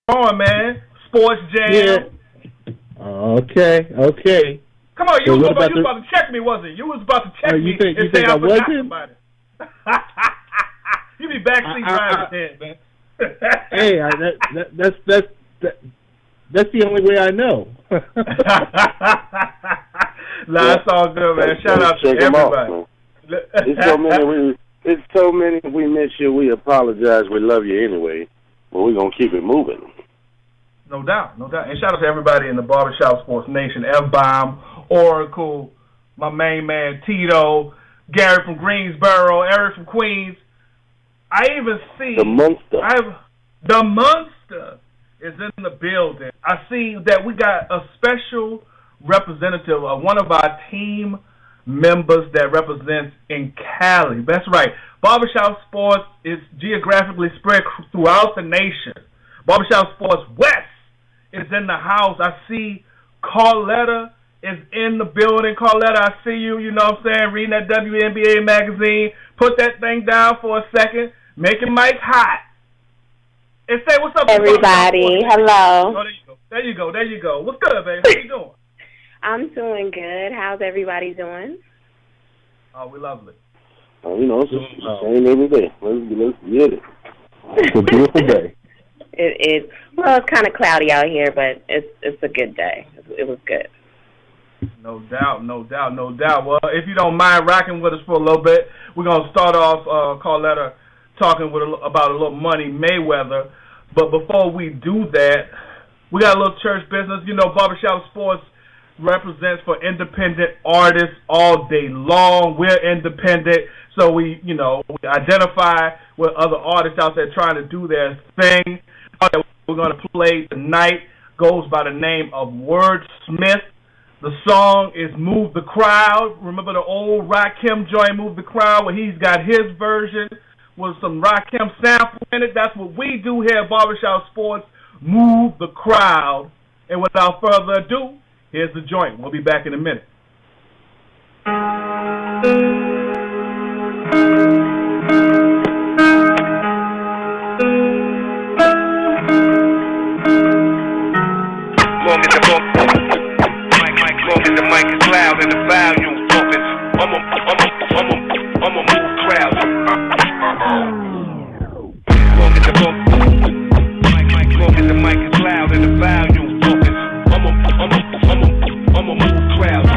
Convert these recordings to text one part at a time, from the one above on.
on, man. Sports Jam. Yeah. Okay. Come on, you was about to check me, wasn't you? You was about to check me and say I forgot about it. You be backseat driving, man. Hey, that's the only way I know. Nah, it's all good, man. Shout out to everybody. It's so many. We miss you. We apologize. We love you anyway, but we're gonna keep it moving. No doubt. And shout out to everybody in the Barbershop Sports Nation. F-Bomb, Oracle, my main man Tito, Gary from Greensboro, Eric from Queens. I even see the Monster. The Monster is in the building. I see that we got a special representative of one of our team members that represents in Cali. That's right. Barbershop Sports is geographically spread throughout the nation. Barbershop Sports West is in the house. I see Carletta is in the building. Carletta, I see you, you know what I'm saying, reading that WNBA magazine. Put that thing down for a second. Make it mic hot. And say what's up, everybody. Hello. Oh, there you go. What's good, baby? How you doing? I'm doing good. How's everybody doing? Oh, we lovely. It's the same every day. Let's get it. It's a beautiful day. It's kind of cloudy out here, but it's a good day. It was good. No doubt. Well, if you don't mind rocking with us for a little bit, we're gonna start off Carletta talking about a little Money Mayweather. But before we do that, we got a little church business. You know, Barbershop Sports represents for independent artists all day long. We're independent, so we identify with other artists out there trying to do their thing. We're going to play tonight goes by the name of Wordsmith. The song is Move the Crowd. Remember the old Rakim joint, Move the Crowd, where he's got his version with some Rakim sample in it. That's what we do here at Barbershop Sports, Move the Crowd. And without further ado, here's the joint. We'll be back in a minute. The mic is loud and the volume pumping. I'ma move crowds. Long as the mic is loud and the volume pumping. I'ma move crowds.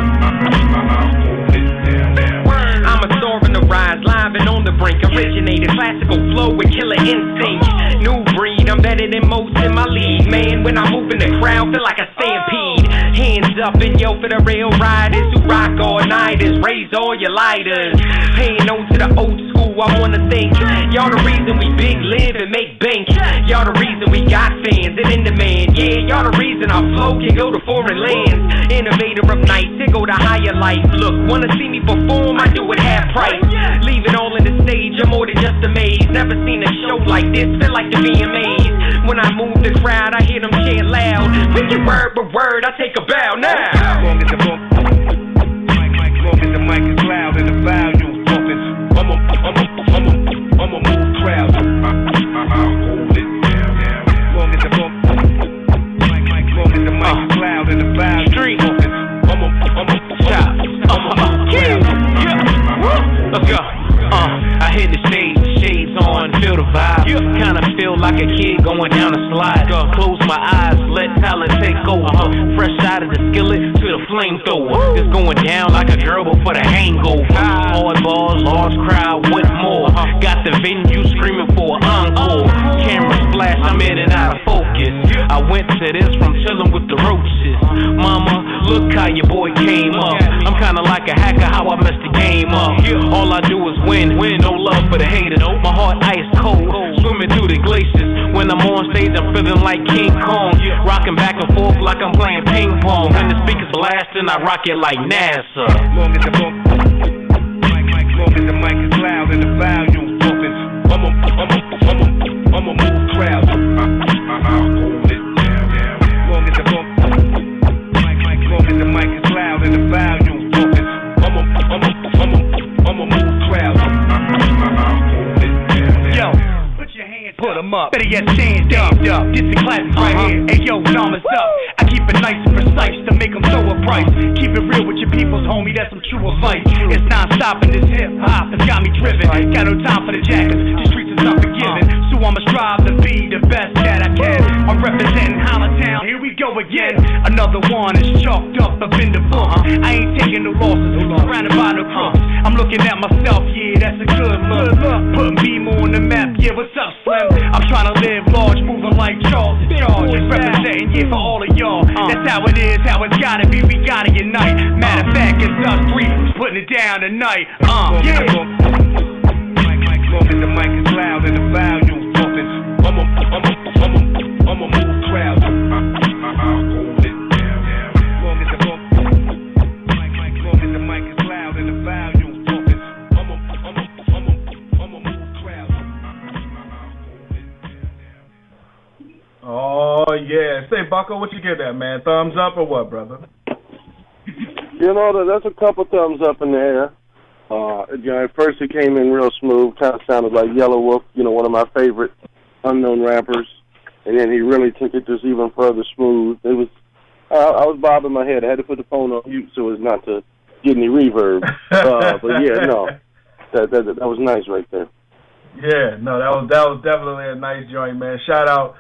I'm a star in the rise, live and on the brink. Originated classical flow with killer instinct. New breed, I'm better than most in my league. Man, when I move in the crowd, feel like a stampede. Hands up and yo for the real riders who rock all nighters. Raise all your lighters. Paying on to the old school, I wanna thank y'all the reason we big live and make bank. Y'all the reason we got fans and in demand. Yeah, y'all the reason our flow can go to foreign lands. Innovator of nights, to go to higher life. Look, wanna see me perform, I do it half price. Leave it all in the stage, I'm more than just amazed. Never seen a show like this, feel like the VMAs. When I move the crowd, I hear them chant loud. We get word for word, I take a bow now. Long as the mic is loud and the volume pumping. I'ma move crowds. Hold it down. Long as the mic is loud and the volume pumping. I'ma move crowds. Let's go. I hit the stage, shades on, feel the vibe. Kinda feel like a kid going down a slide. Close my eyes, let talent take over. Fresh out of the skillet to the flamethrower. It's going down like a girl before the hangover. Hard balls, large crowd, what more? Got the venue screaming for an encore. Camera splash, I'm in and out of focus. I went to this from chillin' with the roaches. Mama, look how your boy came up. I'm kinda like a hacker, how I messed the game up. All I do is win, no love for the haters. My heart ice cold, swimming through the glaciers. When I'm on stage, I'm feeling like King Kong. Rocking back and forth like I'm playing ping pong. And the speakers blasting, I rock it like NASA. Long as the mic is loud and the volume pumping. I'ma move crowds. Hold it down. Long as the mic is loud and the volume pumping. I'ma move crowds. Yo, put your hands Put 'em them up. Better yet, stand up. This the classic right here. Hey, yo, numbers up. I keep it nice and precise to make them throw a price. Keep it real with your peoples, homie. That's some true advice. It's non-stop in this hip-hop. It's got me driven. Got no time for the jackers. The streets is unforgiving. So I'ma strive to be the best that I can. I'm representing Hollandtown. Here we go again. Another one is chalked up in the book. I ain't taking no losses. Surrounded by no crooks. I'm looking at myself, yeah, that's a good look. Putting Beamer on the map, yeah, what's up, Slim? I'm trying to live large, moving like Charles in charge. Representing, yeah, for all of y'all. That's how it is, how it's gotta be, we gotta unite. Matter of fact, it's us three putting it down tonight. Yeah. Long as the mic is loud and the volume pumping, I'ma move crowds. I'll hold it down. Long as the mic is loud and the volume pumping, I'ma move crowds. Oh, yeah. Say, Bucko, what you give that, man? Thumbs up or what, brother? You know, there's a couple thumbs up in the air. At first it came in real smooth, kind of sounded like Yellow Wolf, one of my favorite unknown rappers. And then he really took it just even further smooth. It was, I was bobbing my head. I had to put the phone on mute so as not to get any reverb. But yeah, no, that was nice right there. Yeah, no, that was definitely a nice joint, man. Shout out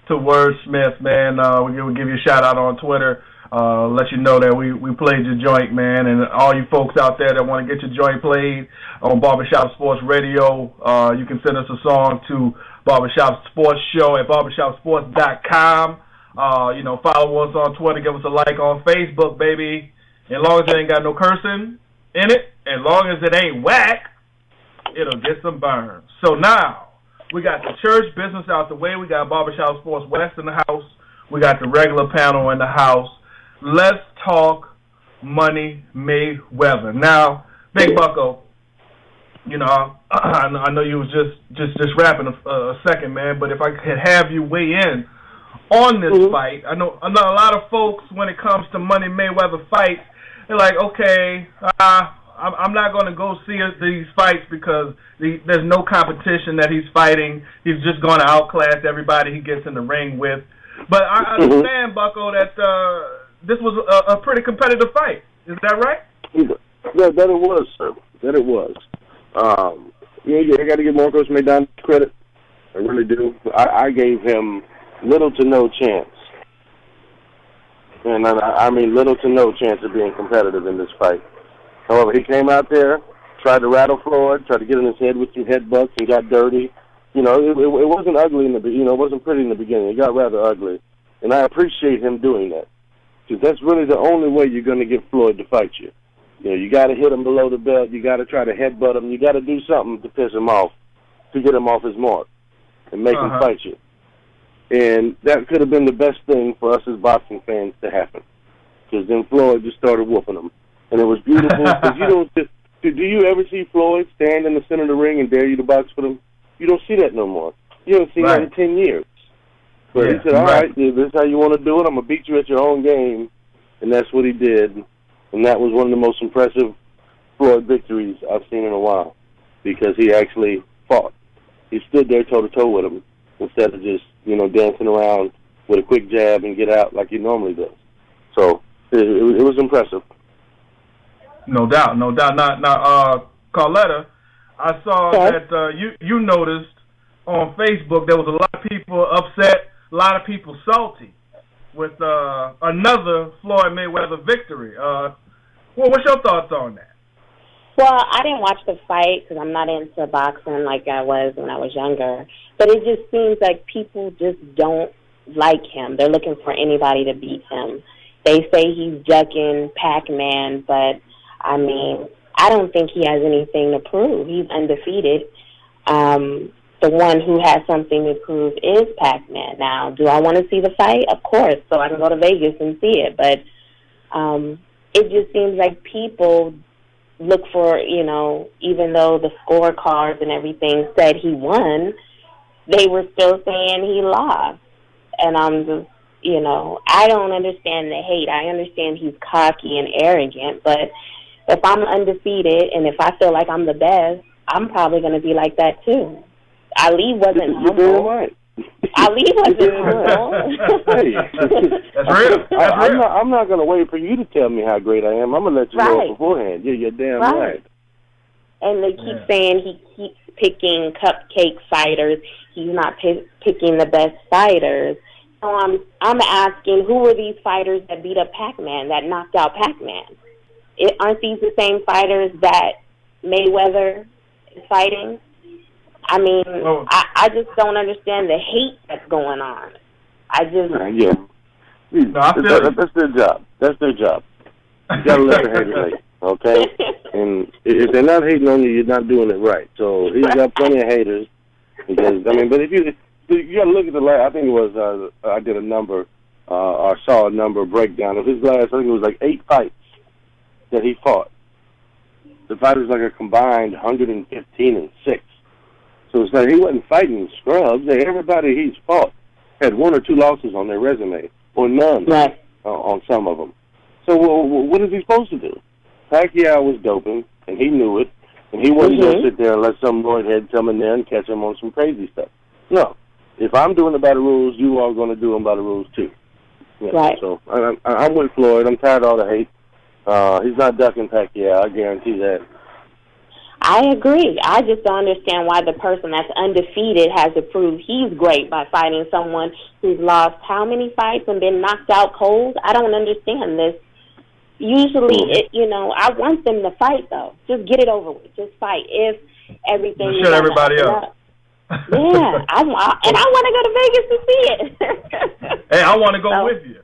to Wordsmith, man. We'll give you a shout out on Twitter. Let you know that we played your joint, man, and all you folks out there that want to get your joint played on Barbershop Sports Radio, you can send us a song to Barbershop Sports Show at barbershopsports.com. Follow us on Twitter, give us a like on Facebook, baby. As long as it ain't got no cursing in it, as long as it ain't whack, it'll get some burns. So now, we got the church business out the way. We got Barbershop Sports West in the house. We got the regular panel in the house. Let's talk Money Mayweather. Now, Big Bucko, I know you was just rapping a second, man, but if I could have you weigh in on this fight. I know a lot of folks, when it comes to Money Mayweather fights, they're like, okay, I'm not going to go see these fights because there's no competition that he's fighting. He's just going to outclass everybody he gets in the ring with. But I understand, Bucko, that this was a pretty competitive fight. Is that right? That it was, sir. That it was. I got to give Marcos Maidana credit. I really do. I gave him little to no chance. And I mean little to no chance of being competitive in this fight. However, he came out there, tried to rattle Floyd, tried to get in his head with some headbutts and got dirty. It wasn't ugly it wasn't pretty in the beginning. It got rather ugly. And I appreciate him doing that. Because that's really the only way you're going to get Floyd to fight you. You got to hit him below the belt. You got to try to headbutt him. You got to do something to piss him off, to get him off his mark and make him fight you. And that could have been the best thing for us as boxing fans to happen. Because then Floyd just started whooping him. And it was beautiful. Because do you ever see Floyd stand in the center of the ring and dare you to box with him? You don't see that no more. You haven't seen that in 10 years. But he said, all right, if this is how you want to do it, I'm going to beat you at your own game. And that's what he did. And that was one of the most impressive Floyd victories I've seen in a while. Because he actually fought. He stood there toe-to-toe with him instead of just, dancing around with a quick jab and get out like he normally does. So it was impressive. No doubt. Now, Carletta, I saw that you noticed on Facebook there was a lot of people upset, a lot of people salty with another Floyd Mayweather victory. What's your thoughts on that? Well, I didn't watch the fight because I'm not into boxing like I was when I was younger. But it just seems like people just don't like him. They're looking for anybody to beat him. They say he's ducking Pac-Man, but, I mean, I don't think he has anything to prove. He's undefeated. The one who has something to prove is Pac-Man. Now, do I want to see the fight? Of course, so I can go to Vegas and see it. But it just seems like people look for, even though the scorecards and everything said he won, they were still saying he lost. And I'm just, I don't understand the hate. I understand he's cocky and arrogant, but if I'm undefeated and if I feel like I'm the best, I'm probably going to be like that too. Ali wasn't humble. You're right. Ali wasn't cruel. Hey. That's real. That's real. I'm not going to wait for you to tell me how great I am. I'm going to let you know it beforehand. Yeah, you're damn right. And they keep saying he keeps picking cupcake fighters. He's not picking the best fighters. So I'm asking, who were these fighters that beat up Pac-Man, that knocked out Pac-Man? Aren't these the same fighters that Mayweather is fighting? I mean, I just don't understand the hate that's going on. I just... Yeah. No, that's their job. That's their job. You got to let the haters hate, okay? And if they're not hating on you, you're not doing it right. So he's got plenty of haters. Because, I mean, but if you got to look at the last, I think it was, I did a number, or saw a number breakdown of his last, I think it was like 8 fights that he fought. The fight was like a combined 115-6. So it's like he wasn't fighting scrubs. Everybody he's fought had 1 or 2 losses on their resume, or none on some of them. So what is he supposed to do? Pacquiao was doping, and he knew it, and he wasn't going to sit there and let some lord head come in there and catch him on some crazy stuff. No. If I'm doing it by the rules, you are going to do them by the rules too. Yeah, right. So I'm with Floyd. I'm tired of all the hate. He's not ducking Pacquiao, I guarantee that. I agree. I just don't understand why the person that's undefeated has to prove he's great by fighting someone who's lost how many fights and been knocked out cold. I don't understand this. Usually, I want them to fight, though. Just get it over with. Just fight. If everything shut everybody up. Yeah, I want to go to Vegas to see it. Hey, I want to go with you.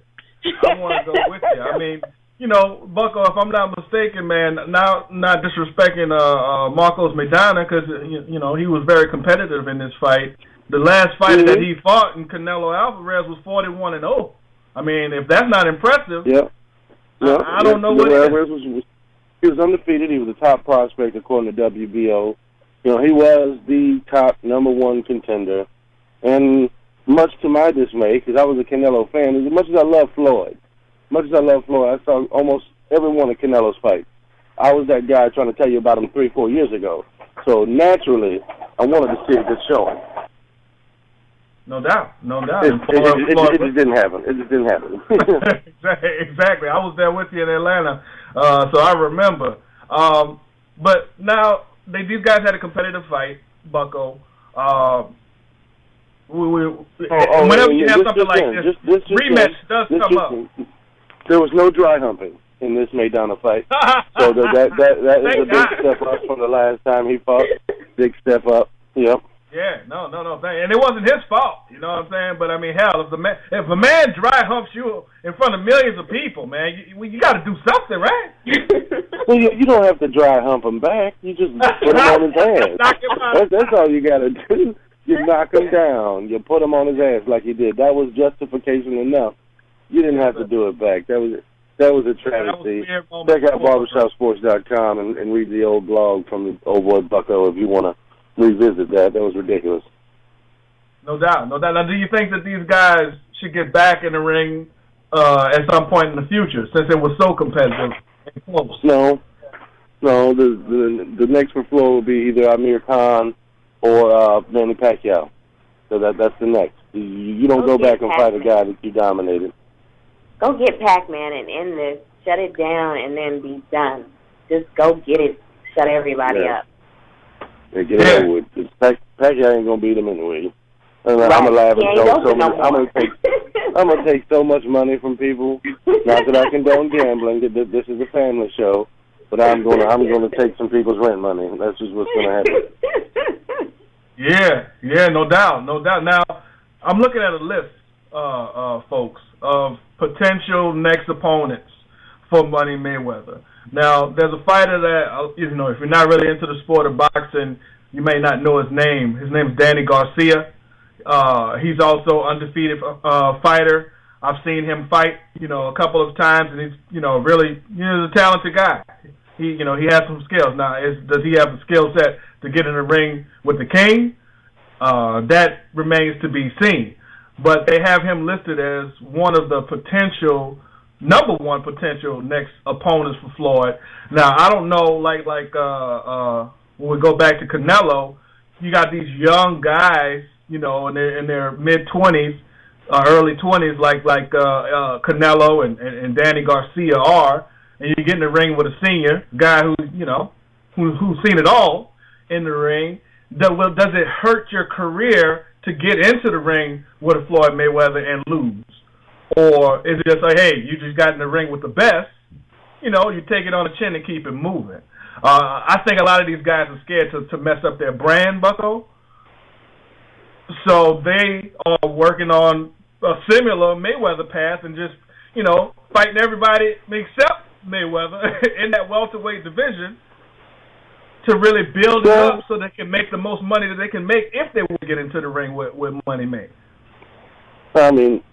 I want to go with you. I mean, Bucko, if I'm not mistaken, man, now not disrespecting Marcos Maidana, because, he was very competitive in this fight. The last fight that he fought in Canelo Alvarez was 41-0. I mean, if that's not impressive, I don't know what it is. He was undefeated. He was a top prospect according to WBO. He was the top #1 contender. And much to my dismay, because I was a Canelo fan, as much as I love Floyd, I saw almost every one of Canelo's fights. I was that guy trying to tell you about him 3-4 years ago. So naturally, I wanted to see a good showing. No doubt. It just didn't happen. Exactly. I was there with you in Atlanta, so I remember. But now, these guys had a competitive fight, Bucko. Whenever you have something like this, rematch does come up. There was no dry humping in this Maidana fight, so that is a big step up from the last time he fought. Big step up. Yep. Yeah, no, and it wasn't his fault. You know what I'm saying? But I mean, hell, if a man dry humps you in front of millions of people, man, you got to do something, right? Well, you don't have to dry hump him back. You just put him on his ass. That's all you got to do. You knock him down. You put him on his ass like you did. That was justification enough. You didn't have to do it back. That was a travesty. Check out barbershopsports.com and read the old blog from the old boy Bucko if you want to revisit that. That was ridiculous. No doubt. Now, do you think that these guys should get back in the ring at some point in the future, since it was so competitive and close? No. The next for Floyd will be either Amir Khan or Manny Pacquiao. So that's the next. You don't go back and fight a guy that you dominated. Go get Pac-Man and end this. Shut it down and then be done. Just go get it. Shut everybody up. Yeah, get it over with. Pacquiao ain't gonna beat him anyway. I'm gonna laugh and joke so much. I'm gonna take so much money from people. Not that I condone gambling. This is a family show, but I'm gonna take some people's rent money. That's just what's gonna happen. Yeah, no doubt. Now, I'm looking at a list, folks, of potential next opponents for Money Mayweather. Now, there's a fighter that, if you're not really into the sport of boxing, you may not know his name. His name is Danny Garcia. He's also undefeated fighter. I've seen him fight, a couple of times, and he's, really, he's a talented guy. He has some skills. Now, does he have the skill set to get in the ring with the king? That remains to be seen. But they have him listed as one of the #1 potential next opponents for Floyd. Now, I don't know, like when we go back to Canelo, you got these young guys, in their mid-20s, early 20s, like Canelo and Danny Garcia are, and you get in the ring with a senior guy who's seen it all in the ring. Does it hurt your career to get into the ring with a Floyd Mayweather and lose? Or is it just like, hey, you just got in the ring with the best, you take it on the chin and keep it moving? I think a lot of these guys are scared to mess up their brand, Bucko. So they are working on a similar Mayweather path and just, fighting everybody except Mayweather in that welterweight division to really build it up so they can make the most money that they can make if they will get into the ring with money made. I mean,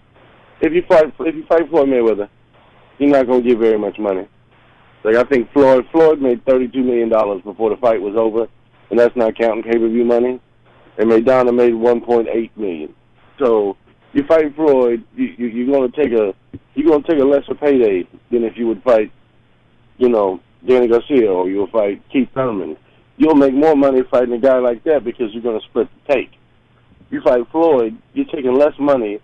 if you fight Floyd Mayweather, you're not going to get very much money. Like, I think Floyd made $32 million before the fight was over, and that's not counting pay-per-view money. And Maidana made $1.8 million. So you fight Floyd, you're going to take a lesser payday than if you would fight, Danny Garcia, or you'll fight Keith Thurman. You'll make more money fighting a guy like that because you're going to split the take. You fight Floyd, you're taking less money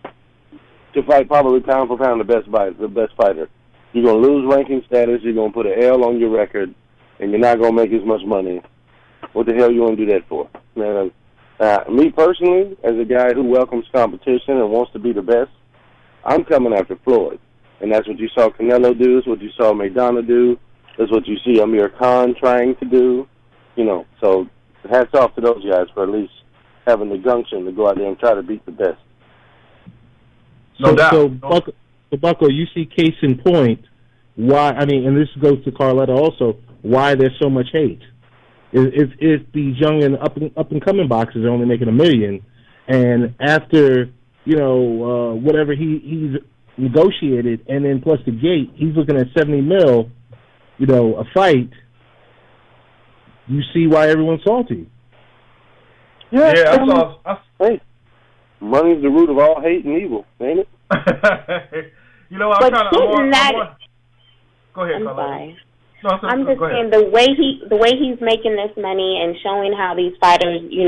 to fight probably pound for pound the best fighter. You're going to lose ranking status, you're going to put an L on your record, and you're not going to make as much money. What the hell you want to do that for? Man, me personally, as a guy who welcomes competition and wants to be the best, I'm coming after Floyd. And that's what you saw Canelo do, that's what you saw Maidana do, that's what you see Amir Khan trying to do. So hats off to those guys for at least having the gumption to go out there and try to beat the best. No doubt. So Bucko, you see case in point why, and this goes to Carletta also, why there's so much hate. If these young and up and coming boxers are only making $1 million, and after, whatever he's negotiated, and then plus the gate, he's looking at $70 million, a fight, you see why everyone's salty. Yeah, hey, money's the root of all hate and evil, ain't it? I'm trying to. Go ahead, I'm Carla. sorry. No, I'm just saying the way he's making this money and showing how these fighters, you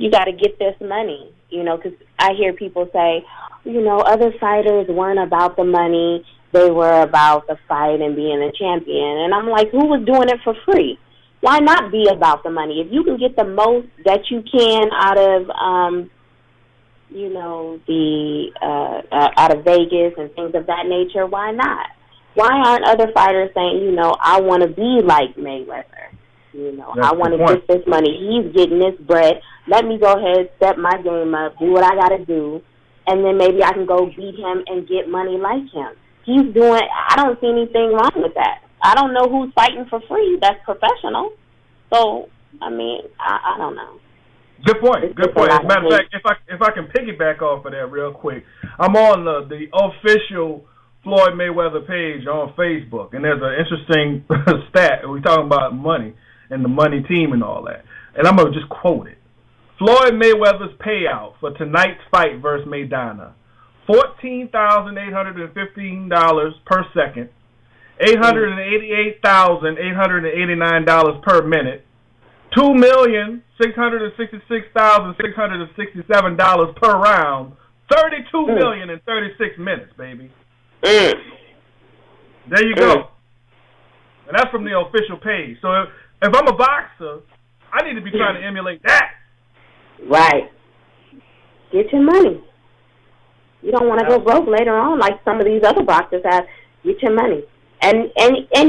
got to get this money, because I hear people say, other fighters weren't about the money, they were about the fight and being a champion. And I'm like, who was doing it for free? Why not be about the money? If you can get the most that you can out of, out of Vegas and things of that nature, why not? Why aren't other fighters saying, I want to be like Mayweather? I want to get this money. He's getting this bread. Let me go ahead, step my game up, do what I got to do, and then maybe I can go beat him and get money like him. I don't see anything wrong with that. I don't know who's fighting for free that's professional. So, I don't know. Good point. As a matter of fact, if I can piggyback off of that real quick, I'm on the official Floyd Mayweather page on Facebook, and there's an interesting stat. We're talking about money and the money team and all that. And I'm going to just quote it. Floyd Mayweather's payout for tonight's fight versus Maidana, $14,815 per second, $888,889 per minute, $2,666,667 per round, $32 million in 36 minutes, baby. There you go. And that's from the official page. So if I'm a boxer, I need to be trying to emulate that. Right. Get your money. You don't want to go broke later on like some of these other boxers have. Get your money. And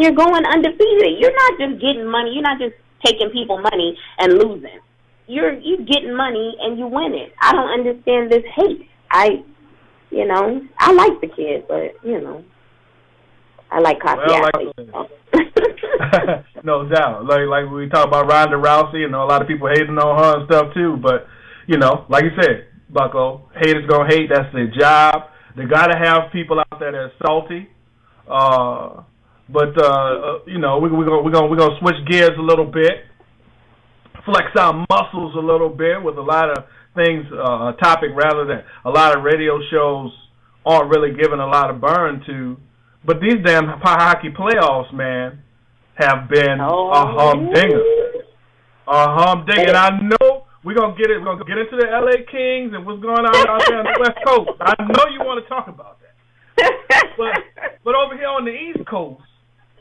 you're going undefeated. You're not just getting money. You're not just taking people money and losing. You're getting money and you win it. I don't understand this hate. I like the kid, but, I like cocky athletes. No doubt. Like we talk about Ronda Rousey, a lot of people hating on her and stuff too, but, like you said, Bucko, haters gonna hate, that's their job. They gotta have people out there that are salty. We're gonna switch gears a little bit, flex our muscles a little bit with a lot of things, a topic rather than a lot of radio shows aren't really giving a lot of burn to. But these damn hockey playoffs, man, have been a humdinger. A humdinger. And I know We're gonna get it. We're gonna get into the LA Kings and what's going on out there on the West Coast. I know you want to talk about that, but over here on the East Coast,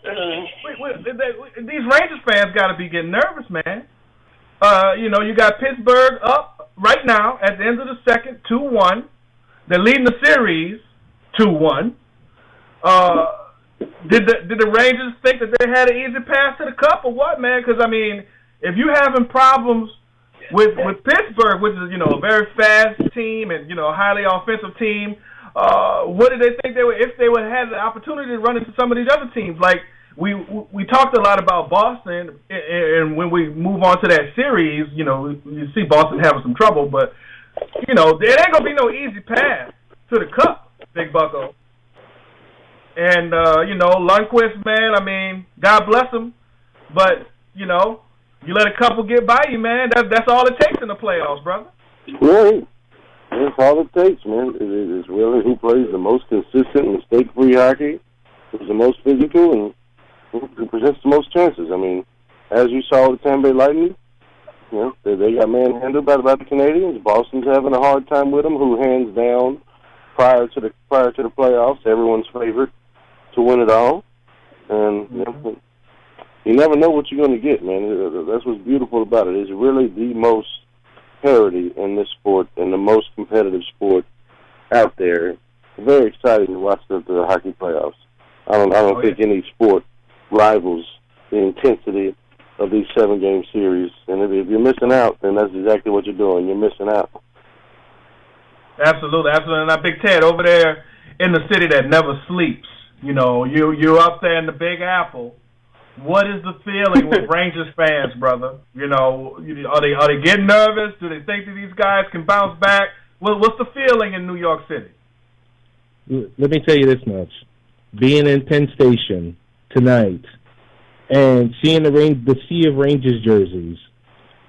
these Rangers fans got to be getting nervous, man. You got Pittsburgh up right now at the end of the second, 2-1. They're leading the series 2-1. Did the Rangers think that they had an easy pass to the cup or what, man? Because I mean, if you having problems with Pittsburgh, which is a very fast team and a highly offensive team, what did they think they would if they would have the opportunity to run into some of these other teams? Like we talked a lot about Boston, and when we move on to that series, you see Boston having some trouble, but there ain't gonna be no easy pass to the cup, Big Bucko. And Lundqvist, man, I mean, God bless him, but you let a couple get by you, man. That's all it takes in the playoffs, brother. Right. That's all it takes, man. It's really who plays the most consistent, mistake-free hockey, who's the most physical, and who presents the most chances. I mean, as you saw with the Tampa Bay Lightning, they got manhandled by the Canadians. Boston's having a hard time with them, who hands down prior to the playoffs, everyone's favorite to win it all. And you never know what you're going to get, man. That's what's beautiful about it. It's really the most parity in this sport and the most competitive sport out there. Very exciting to watch the hockey playoffs. I don't think any sport rivals the intensity of these 7-game series. And if you're missing out, then that's exactly what you're doing. You're missing out. Absolutely. And now, Big Ted, over there in the city that never sleeps, you're up there in the Big Apple. What is the feeling with Rangers fans, brother? Are they getting nervous? Do they think that these guys can bounce back? What's the feeling in New York City? Let me tell you this much. Being in Penn Station tonight and seeing the sea of Rangers jerseys,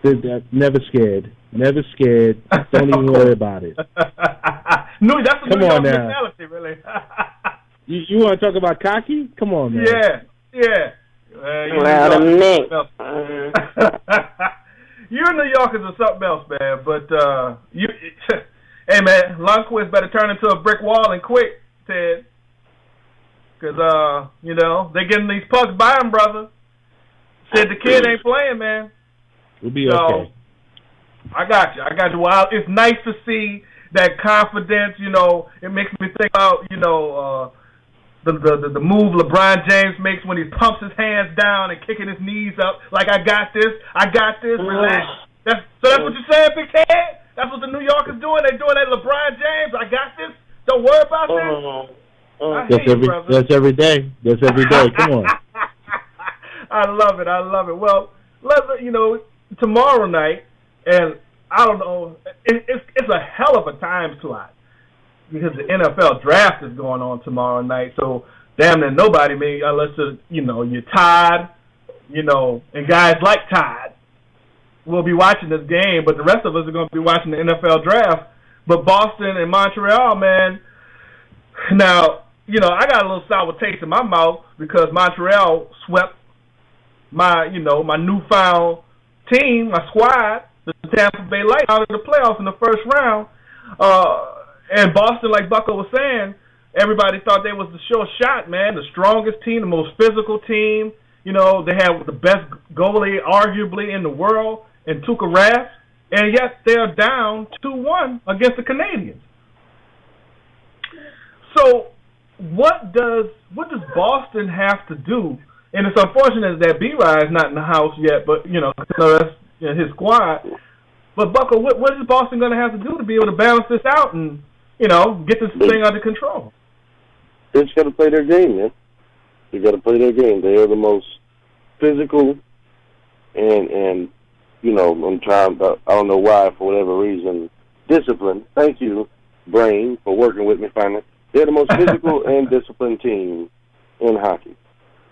they're never scared. Never scared. Don't even worry about it. That's the New York mentality, really. You want to talk about cocky? Come on, man. Yeah. You New Yorkers are something else, man. But hey, man, Lundqvist better turn into a brick wall and quick, Ted. Because they're getting these pucks by him, brother. Said the kid ain't playing, man. We'll be okay. I got you. Well, it's nice to see that confidence. It makes me think about the move LeBron James makes when he pumps his hands down and kicking his knees up like I got this, relax. That's what you're saying, Big Ted? That's what the New Yorkers doing. They're doing that LeBron James, I got this. Don't worry about this. That's every day. Come on. I love it. Well, tomorrow night, and I don't know, it's a hell of a time slot because the NFL draft is going on tomorrow night. So damn near nobody, unless you're Todd, and guys like Todd, will be watching this game. But the rest of us are going to be watching the NFL draft. But Boston and Montreal, man. Now, I got a little sour taste in my mouth because Montreal swept my newfound team, my squad, the Tampa Bay Lightning, out of the playoffs in the first round. And Boston, like Bucko was saying, everybody thought they was the sure shot, man, the strongest team, the most physical team. They have the best goalie, arguably, in the world, in Tuukka Rask, and yet they're down 2-1 against the Canadians. So what does Boston have to do? And it's unfortunate that B-Rye is not in the house yet, but, that's his squad. But, Bucko, what is Boston going to have to do to be able to balance this out and, get this thing under control? They just got to play their game, man. They got to play their game. They are the most physical and I'm trying, but I don't know why, for whatever reason, disciplined. Thank you, Brain, for working with me finally. They're the most physical and disciplined team in hockey.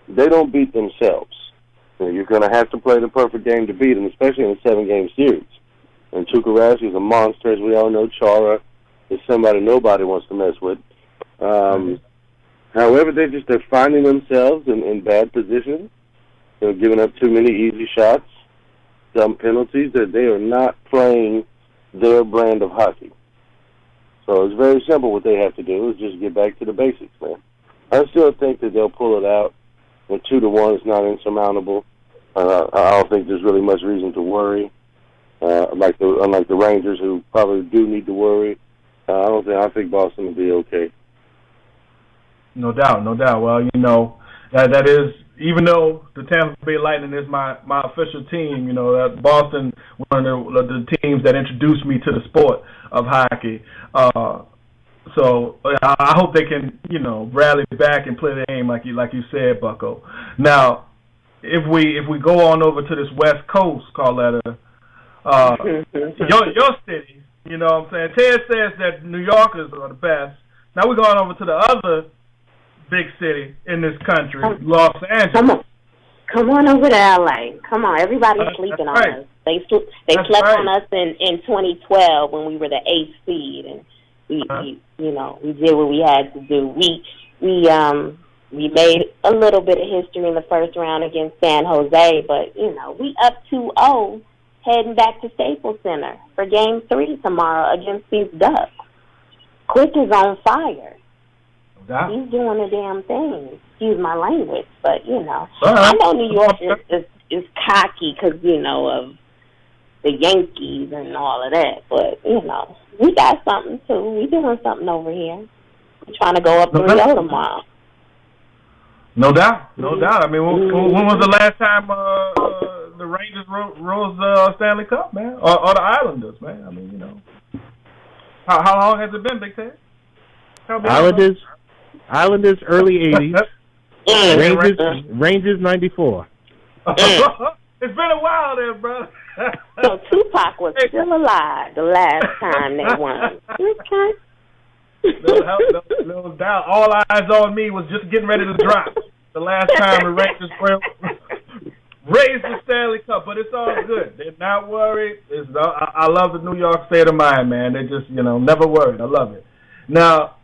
They don't beat themselves. You're going to have to play the perfect game to beat them, especially in a 7-game series. And Tuukka Rask is a monster, as we all know. Chara is somebody nobody wants to mess with. However, they're finding themselves in bad positions. Giving up too many easy shots. dumb penalties, that they are not playing their brand of hockey. So it's very simple. What they have to do is just get back to the basics, man. I still think that they'll pull it out. When 2-1 is not insurmountable, I don't think there's really much reason to worry. Unlike the Rangers, who probably do need to worry, I think Boston will be okay. No doubt, no doubt. Well, you know, that is, even though the Tampa Bay Lightning is my official team, you know, that Boston, one of the teams that introduced me to the sport of hockey. So I hope they can, you know, rally back and play the game like you said, Bucko. Now, if we go on over to this West Coast, Carletta, your city, you know what I'm saying? Ted says that New Yorkers are the best. Now we're going over to the other big city in this country, Los Angeles. Come on over to L.A. Come on, everybody's sleeping on us. They slept on us in 2012 when we were the 8th seed, and we did what we had to do. We made a little bit of history in the first round against San Jose, but you know, we up 2-0 heading back to Staples Center for Game 3 tomorrow against these Ducks. Quick is on fire. He's doing a damn thing. Excuse my language, but you know, I know New York is cocky because you know of the Yankees and all of that, but you know, we got something too. We doing something over here. We're trying to go up 3-0 tomorrow. No doubt, no doubt. I mean, when was the last time the Rangers rose the Stanley Cup, man, or the Islanders, man? I mean, you know, how long has it been, Big Ted? Islanders early 80s. Rangers 94. It's been a while there, brother. So Tupac was still alive the last time they won. Okay. No doubt. All eyes on me was just getting ready to drop the last time the Rangers raised the Stanley Cup, but it's all good. They're not worried. I love the New York state of mind, man. They just, you know, never worried. I love it. Now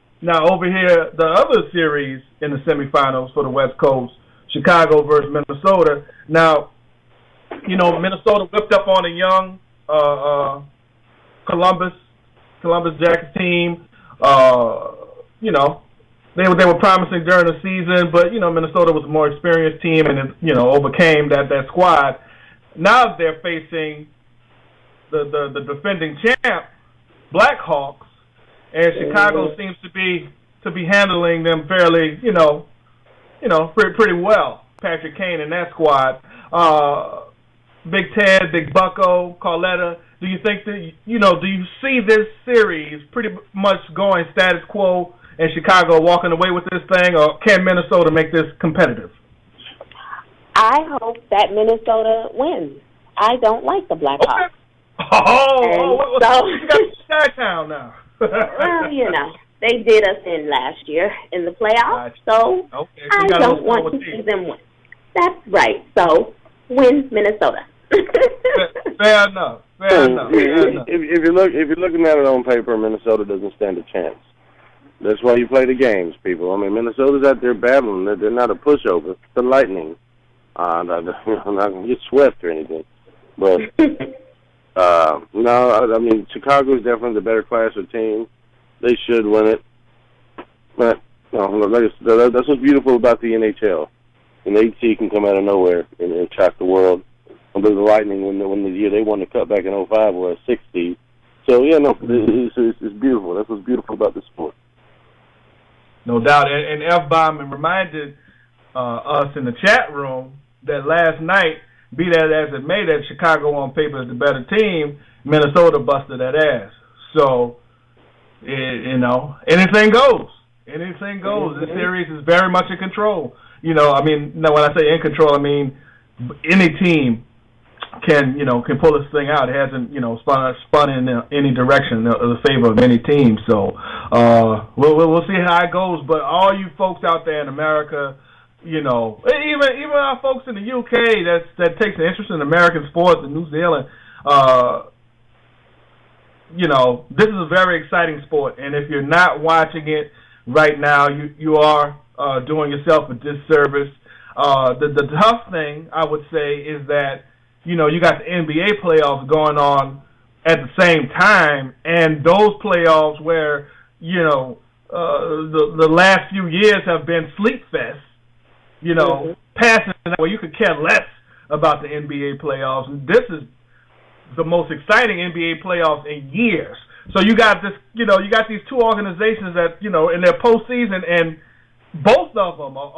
over here, the other series in the semifinals for the West Coast, Chicago versus Minnesota. Now, you know, Minnesota whipped up on a young Columbus Jackets team. You know, they were promising during the season, but you know, Minnesota was a more experienced team and you know, overcame that squad. Now they're facing the defending champ, Blackhawks, and Chicago seems to be handling them fairly, pretty well. Patrick Kane and that squad. Big Ted, Big Bucko, Carletta, do you think that, do you see this series pretty much going status quo and Chicago walking away with this thing, or can Minnesota make this competitive? I hope that Minnesota wins. I don't like the Blackhawks. Okay. You got Chi-Town now. Well, they did us in last year in the playoffs, so I don't want to see them win. That's right. So, win Minnesota. Fair enough. If you're looking at it on paper, Minnesota doesn't stand a chance. That's why you play the games, people. I mean, Minnesota's out there battling. They're not a pushover. It's the Lightning. I'm not going to get swept or anything. But, no, I mean, Chicago's definitely the better class of team. They should win it. But, that's what's beautiful about the NHL. An 8 can come out of nowhere and shock the world. Although the Lightning, when the year they won the Cup back in 05, were a 6 seed. So, it's beautiful. That's what's beautiful about the sport. No doubt. And F-Bomb reminded us in the chat room that last night, be that as it may, that Chicago on paper is the better team, Minnesota busted that ass. So, anything goes. Anything goes. Mm-hmm. This series is very much in control. When I say in control, I mean any team can pull this thing out. It hasn't, spun in any direction in the favor of any team. So we'll see how it goes. But all you folks out there in America, even our folks in the UK that takes an interest in American sports and New Zealand, this is a very exciting sport. And if you're not watching it right now, you are doing yourself a disservice. The tough thing, I would say, is that, you got the NBA playoffs going on at the same time, and those playoffs where, the last few years have been sleep fest, passing where you could care less about the NBA playoffs. This is the most exciting NBA playoffs in years. So you got this, you got these two organizations that, in their postseason, and both of them are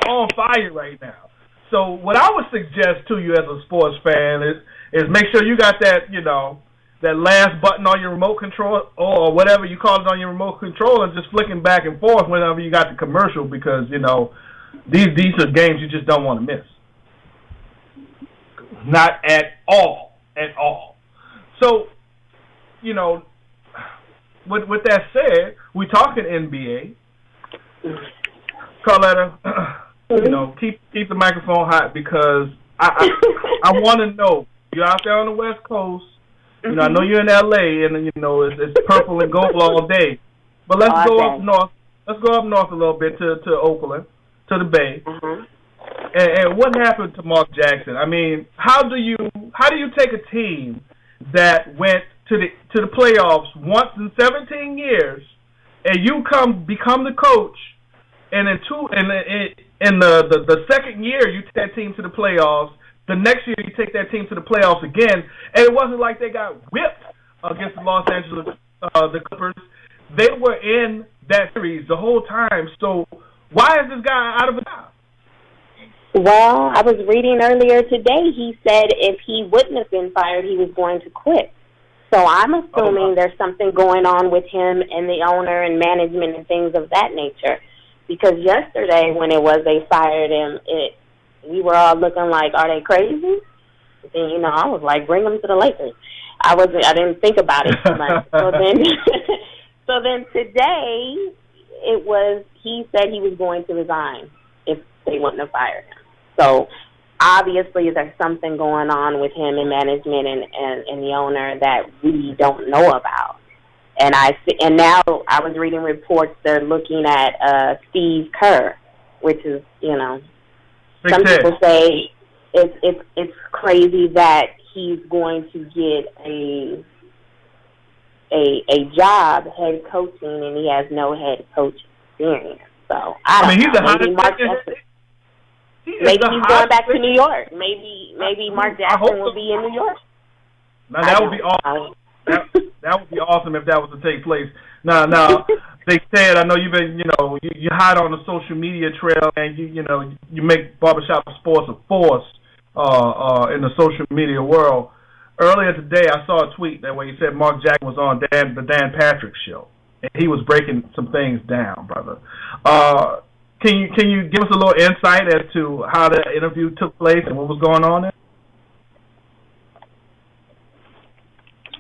on fire right now. So what I would suggest to you as a sports fan is make sure you got that, that last button on your remote control or whatever you call it on your remote control, and just flicking back and forth whenever you got the commercial, because, these are games you just don't want to miss. Not at all. So, with that said, we talking NBA. Carletta, keep the microphone hot, because I want to know, you're out there on the West Coast. I know you're in LA, and it's purple and gold all day. But let's go up north. Let's go up north a little bit to Oakland, to the Bay. And what happened to Mark Jackson? I mean, how do you take a team that went to the playoffs once in 17 years, and you become the coach, and in the second year you take that team to the playoffs. The next year you take that team to the playoffs again, and it wasn't like they got whipped against the Los Angeles the Clippers. They were in that series the whole time. So why is this guy out of a job? Well, I was reading earlier today, he said if he wouldn't have been fired, he was going to quit. So I'm assuming there's something going on with him and the owner and management and things of that nature. Because yesterday, when they fired him, we were all looking like, are they crazy? But then, I was like, bring them to the Lakers. I didn't think about it too much. So then today, he said he was going to resign if they wouldn't have fired him. So obviously there's something going on with him and management and the owner that we don't know about. And now I was reading reports they're looking at Steve Kerr, which is, some people say it's crazy that he's going to get a job head coaching and he has no head coach experience. So I mean, he's the hottest. Maybe he's going back to New York. Maybe Mark Jackson will be in New York. Now that would be awesome. That would be awesome if that was to take place. Now they said, I know you've been, you hide on the social media trail, and you make Barbershop Sports a force in the social media world. Earlier today, I saw a tweet that where he said Mark Jackson was on the Dan Patrick show, and he was breaking some things down, brother. Can you give us a little insight as to how the interview took place and what was going on there?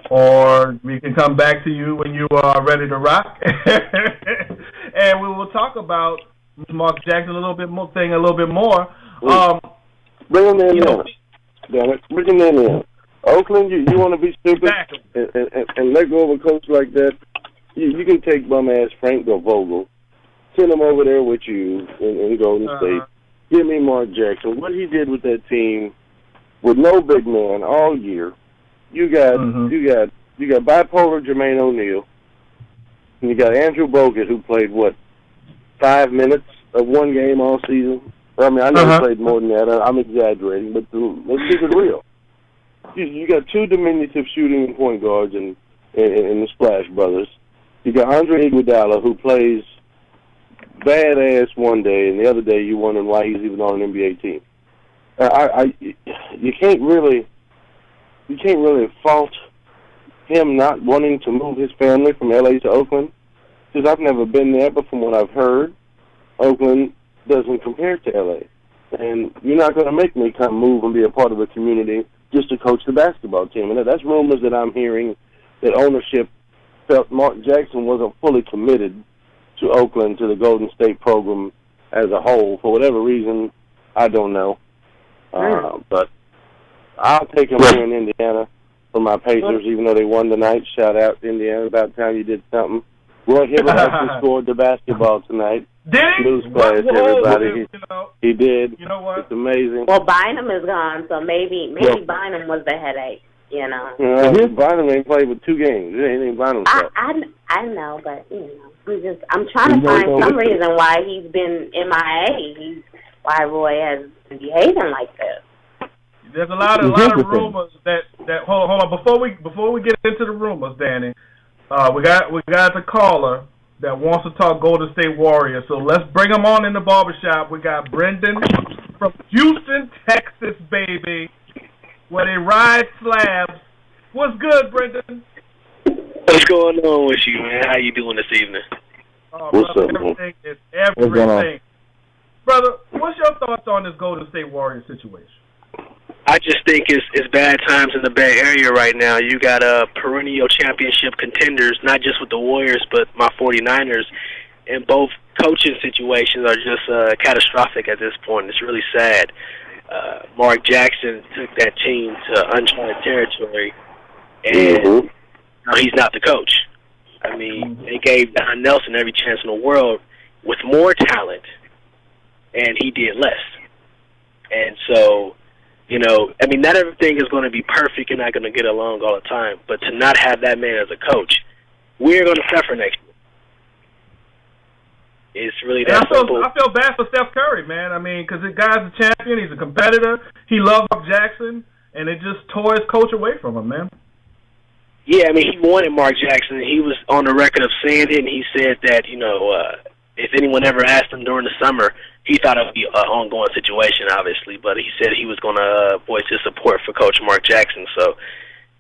Or we can come back to you when you are ready to rock, and we will talk about Mark Jackson a little bit more. Bring him in there. Damn it, bring him in there. Oakland, you want to be stupid and let go of a coach like that? You can take bum ass Frank Vogel, send him over there with you in Golden State. Give me Mark Jackson. What he did with that team with no big man all year. You got bipolar Jermaine O'Neal, and you got Andrew Bogut, who played 5 minutes of one game all season. I mean, I know he played more than that. I'm exaggerating, but let's keep it real. You got two diminutive shooting point guards in the Splash Brothers. You got Andre Iguodala, who plays badass one day, and the other day you wondering why he's even on an NBA team. You can't really fault him not wanting to move his family from L.A. to Oakland, because I've never been there, but from what I've heard, Oakland doesn't compare to L.A. And you're not going to make me come move and be a part of a community just to coach the basketball team. And that's rumors that I'm hearing, that ownership felt Mark Jackson wasn't fully committed to Oakland, to the Golden State program as a whole. For whatever reason, I don't know. But I'll take him here in Indiana for my Pacers, even though they won tonight. Shout out to Indiana. About time you did something. Roy Hibbert actually scored the basketball tonight. Did he? Newsflash, everybody. He did. You know what? It's amazing. Well, Bynum is gone, so maybe Bynum was the headache. You know. Bynum ain't played with 2 games. It ain't Bynum stuff. I know, but I'm trying to find some reason why he's been MIA. Why Roy has been behaving like this. There's a lot of rumors that hold on before we get into the rumors, Danny. We got the caller that wants to talk Golden State Warriors. So let's bring him on in the barbershop. We got Brendan from Houston, Texas, baby, where they ride slabs. What's good, Brendan? What's going on with you, man? How you doing this evening? Oh, brother, everything is everything. Brother, what's your thoughts on this Golden State Warriors situation? I just think it's bad times in the Bay Area right now. You got perennial championship contenders, not just with the Warriors, but my 49ers. And both coaching situations are just catastrophic at this point. It's really sad. Mark Jackson took that team to uncharted territory, and now he's not the coach. I mean, they gave Don Nelson every chance in the world with more talent, and he did less. And so, I mean, not everything is going to be perfect and not going to get along all the time, but to not have that man as a coach, we're going to suffer next year. It's really that simple. I feel bad for Steph Curry, man. I mean, because the guy's a champion, he's a competitor, he loves Mark Jackson, and it just tore his coach away from him, man. Yeah, I mean, he wanted Mark Jackson. He was on the record of saying it, and he said that, if anyone ever asked him during the summer, he thought it would be an ongoing situation, obviously, but he said he was going to voice his support for Coach Mark Jackson. So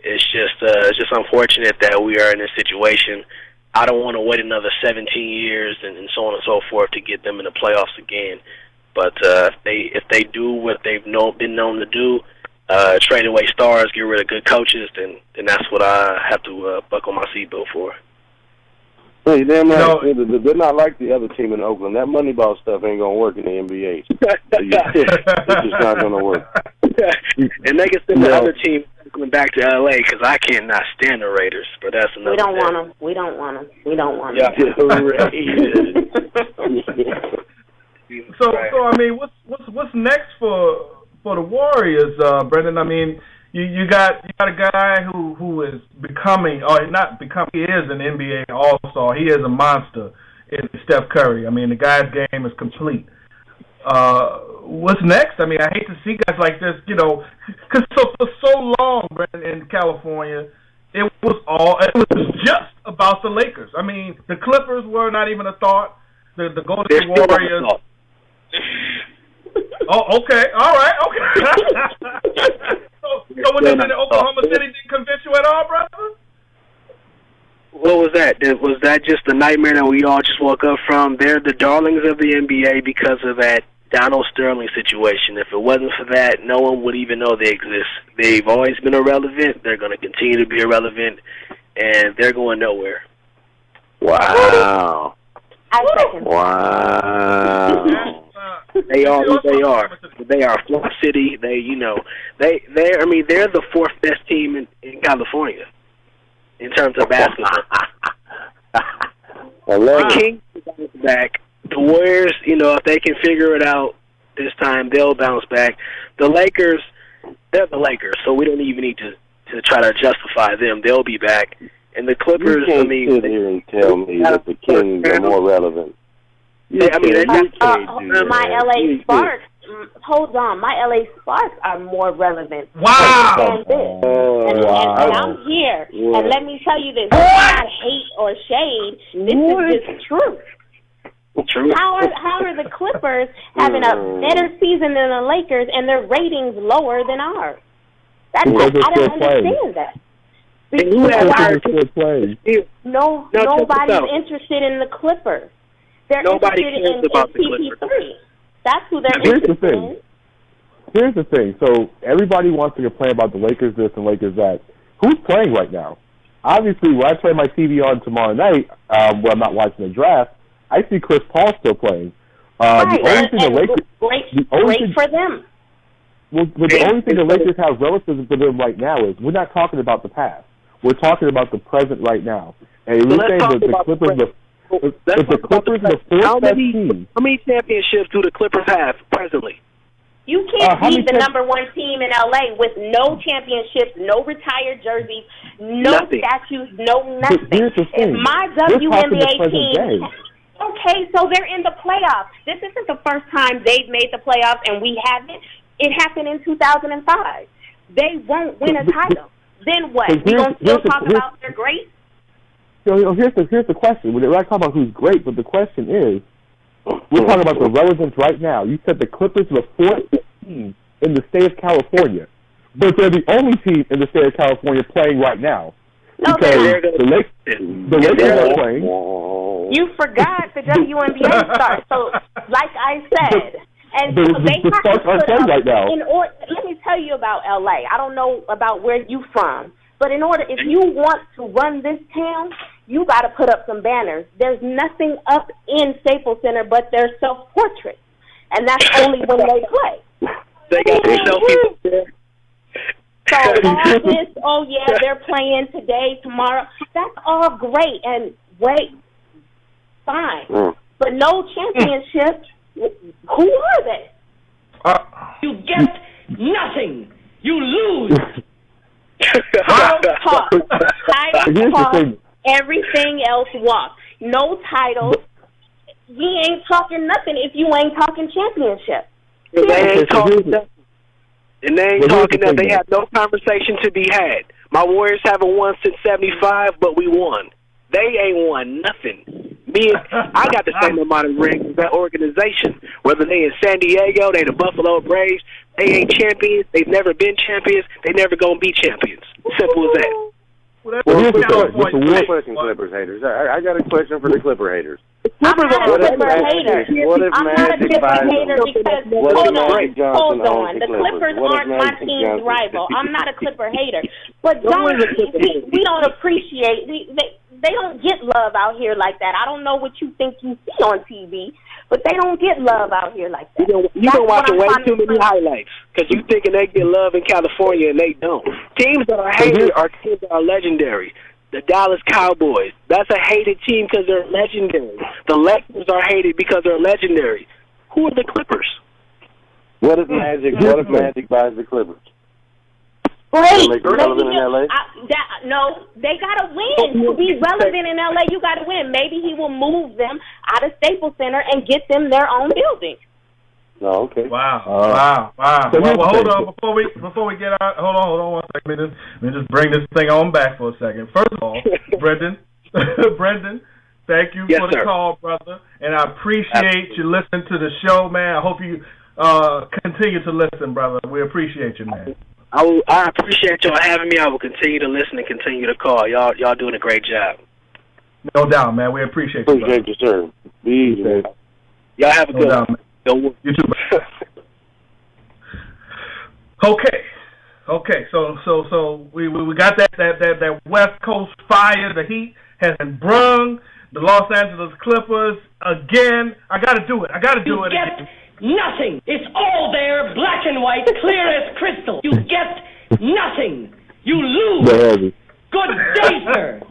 it's just unfortunate that we are in this situation. I don't want to wait another 17 years and so on and so forth to get them in the playoffs again. But if they do what they've been known to do, trade away stars, get rid of good coaches, then that's what I have to buckle my seatbelt for. Hey, damn right. They're not like the other team in Oakland. That Moneyball stuff ain't going to work in the NBA. It's just not going to work. And they can send the other team going back to L.A. because I cannot stand the Raiders. But that's another. We don't want them. We don't want them. We don't want them. So I mean, what's next for the Warriors, Brendan? I mean, you got a guy who is becoming, or not becoming, he is an NBA All-Star. He is a monster. It's Steph Curry. I mean, the guy's game is complete. What's next? I mean, I hate to see guys like this, because for so long, Brendan, in California, it was just about the Lakers. I mean, the Clippers were not even a thought. The Golden State Warriors. Oh, okay, all right, okay. So when they did Oklahoma City, didn't convince you at all, brother? What was that? Was that just the nightmare that we all just woke up from? They're the darlings of the NBA because of that Donald Sterling situation. If it wasn't for that, no one would even know they exist. They've always been irrelevant. They're going to continue to be irrelevant, and they're going nowhere. Wow. Wow. They are who they are. They are Florida City. They're the 4th best team in California in terms of basketball. The Kings bounce back. The Warriors, if they can figure it out this time, they'll bounce back. The Lakers, they're the Lakers, so we don't even need to try to justify them. They'll be back. And the Clippers, you can't sit here and tell me that the Kings are more relevant. My LA Sparks. Hold on, my LA Sparks are more relevant. Wow. And I'm here, and let me tell you this: not hate or shade. This is just truth. True. How are the Clippers having a better season than the Lakers and their ratings lower than ours? I don't understand that. Nobody's interested in the Clippers. They're interested in CP3. That's who they're interested in. Here's the thing. So everybody wants to complain about the Lakers this and Lakers that. Who's playing right now? Obviously, when I turn my TV on tomorrow night, where I'm not watching the draft, I see Chris Paul still playing. Great for them. Well, but the only thing the Lakers have relative to them right now is we're not talking about the past. We're talking about the present right now. And we're saying that the Clippers, Let's If the talk about Clippers are the fourth how best many team, how many championships do the Clippers have presently? You can't how many beat the number one team in LA with no championships, no retired jerseys, no Nothing. statues, no nothing. here's the thing. If my We're talking the WNBA present team, day. okay, so they're in the playoffs. This isn't the first time they've made the playoffs and we haven't. It happened in 2005. They won't win a title. Then what? We gonna still talk about they're great? So here's the question. We're not talking about who's great, but the question is, we're talking about the relevance right now. You said the Clippers are the fourth team in the state of California, but they're the only team in the state of California playing right now. No, because they're not. the Lakers are playing. You forgot the WNBA starts. So, like I said, and so they the have starts to are put playing up right now. let me tell you about LA. I don't know about where you from, but if you want to run this town, you got to put up some banners. There's nothing up in Staples Center but their self-portraits, and that's only when they play. They got their selfies there. So all this, oh yeah, they're playing today, tomorrow, that's all great and fine. But no championship, who are they? You get nothing. You lose. Title talk. Title Here's the talk. thing. Everything else walks. No titles. We ain't talking nothing if you ain't talking championship. They ain't talking nothing. And they ain't talking that they have no conversation to be had. My Warriors haven't won since '75, but we won. They ain't won nothing. I got the same amount of rings as that organization. Whether they in San Diego, they the Buffalo Braves, they ain't champions. They've never been champions. They never gonna be champions. Simple as that. Well, here's the question, Clippers haters. I got a question for the Clipper haters. I'm not a Clipper hater. I'm not a Clipper hater because, hold on. The Clippers aren't my team's rival. I'm not a Clipper hater. But we don't appreciate, they don't get love out here like that. I don't know what you think you see on TV, but they don't get love out here like that. You don't watch way too many highlights because you thinking they get love in California and they don't. Teams that are hated are teams that are legendary. The Dallas Cowboys, that's a hated team because they're legendary. The Lakers are hated because they're legendary. Who are the Clippers? What if Magic buys the Clippers? Great. Make them relevant in LA? No, they got to win. To be relevant in LA, you got to win. Maybe he will move them out of Staples Center and get them their own building. Oh, okay. Wow. So well, hold on. Before we get out, hold on 1 second. Let me just bring this thing on back for a second. First of all, Brendan, thank you for the call, brother. And I appreciate you listening to the show, man. I hope you continue to listen, brother. We appreciate you, man. I appreciate y'all having me. I will continue to listen and continue to call. Y'all doing a great job. No doubt, man. We appreciate you, brother. Appreciate you, sir. Be easy, man. Y'all have a good one. You too, brother. Okay. So we got that West Coast fire. The heat has been brung. The Los Angeles Clippers again. I got to do it. You get nothing. It's all there, black and white, clear as crystal. You get nothing. You lose. Good day, sir.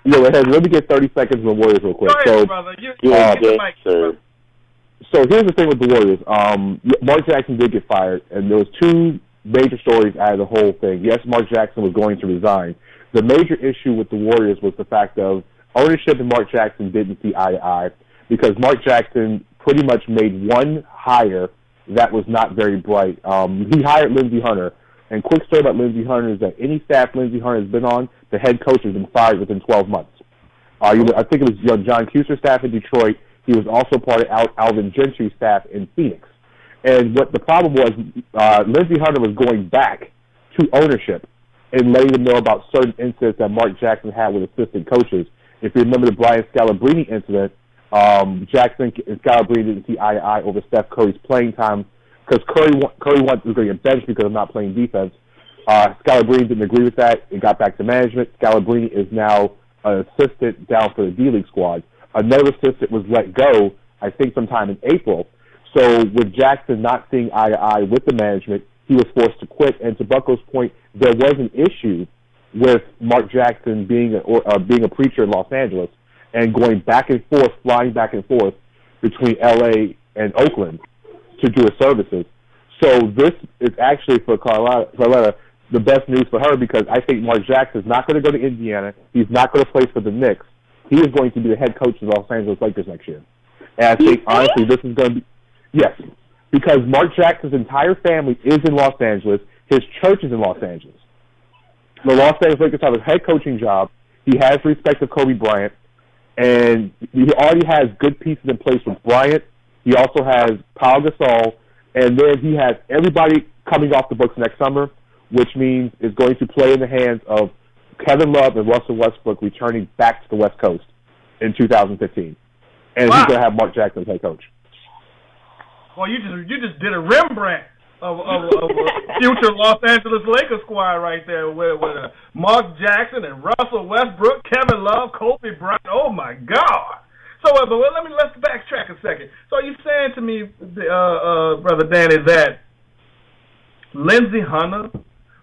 Let me get 30 seconds on the Warriors real quick. Go ahead, brother. Get the mic, sir. So here's the thing with the Warriors. Mark Jackson did get fired, and there was two major stories out of the whole thing. Yes, Mark Jackson was going to resign. The major issue with the Warriors was the fact of ownership and Mark Jackson didn't see eye to eye because Mark Jackson pretty much made one hire that was not very bright. He hired Lindsey Hunter, and quick story about Lindsey Hunter is that any staff Lindsey Hunter has been on, the head coach has been fired within 12 months. I think it was John Kuester's staff in Detroit. He was also part of Alvin Gentry's staff in Phoenix. And what the problem was, Lindsey Hunter was going back to ownership and letting them know about certain incidents that Mark Jackson had with assistant coaches. If you remember the Brian Scalabrine incident, Jackson and Scalabrine didn't see eye to eye over Steph Curry's playing time because Curry was going to get benched because of not playing defense. Scalabrine didn't agree with that. It got back to management. Scalabrine is now an assistant down for the D-League squad. Another assistant was let go, I think, sometime in April. So with Jackson not seeing eye to eye with the management, he was forced to quit. And to Bucko's point, there was an issue with Mark Jackson being a preacher in Los Angeles. and going back and forth, flying back and forth between L.A. and Oakland to do his services. So this is actually for Carletta the best news for her, because I think Mark Jackson is not going to go to Indiana. He's not going to play for the Knicks. He is going to be the head coach of the Los Angeles Lakers next year. And I think, honestly, this is going to be, yes, because Mark Jackson's entire family is in Los Angeles. His church is in Los Angeles. The Los Angeles Lakers have a head coaching job. He has the respect of Kobe Bryant, and he already has good pieces in place with Bryant. He also has Pau Gasol, and then he has everybody coming off the books next summer, which means is going to play in the hands of Kevin Love and Russell Westbrook returning back to the West Coast in 2015. And he's going to have Mark Jackson as head coach. Well, you just did a Rembrandt of a future Los Angeles Lakers squad right there with Mark Jackson and Russell Westbrook, Kevin Love, Kobe Bryant. Oh, my God. So, let's backtrack a second. So you're saying to me, Brother Danny, that Lindsey Hunter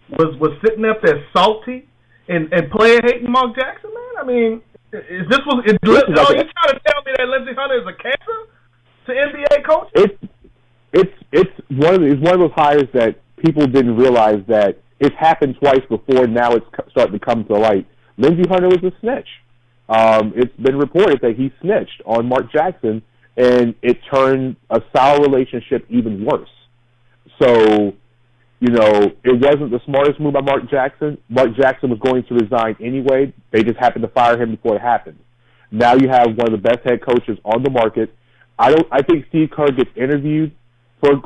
was sitting up there salty and player hating Mark Jackson, man? I mean, you trying to tell me that Lindsey Hunter is a cancer to NBA coaches? It's one of those hires that people didn't realize that it's happened twice before. Now it's starting to come to light. Lindsey Hunter was a snitch. It's been reported that he snitched on Mark Jackson, and it turned a sour relationship even worse. So, it wasn't the smartest move by Mark Jackson. Mark Jackson was going to resign anyway. They just happened to fire him before it happened. Now you have one of the best head coaches on the market. I think Steve Kerr gets interviewed for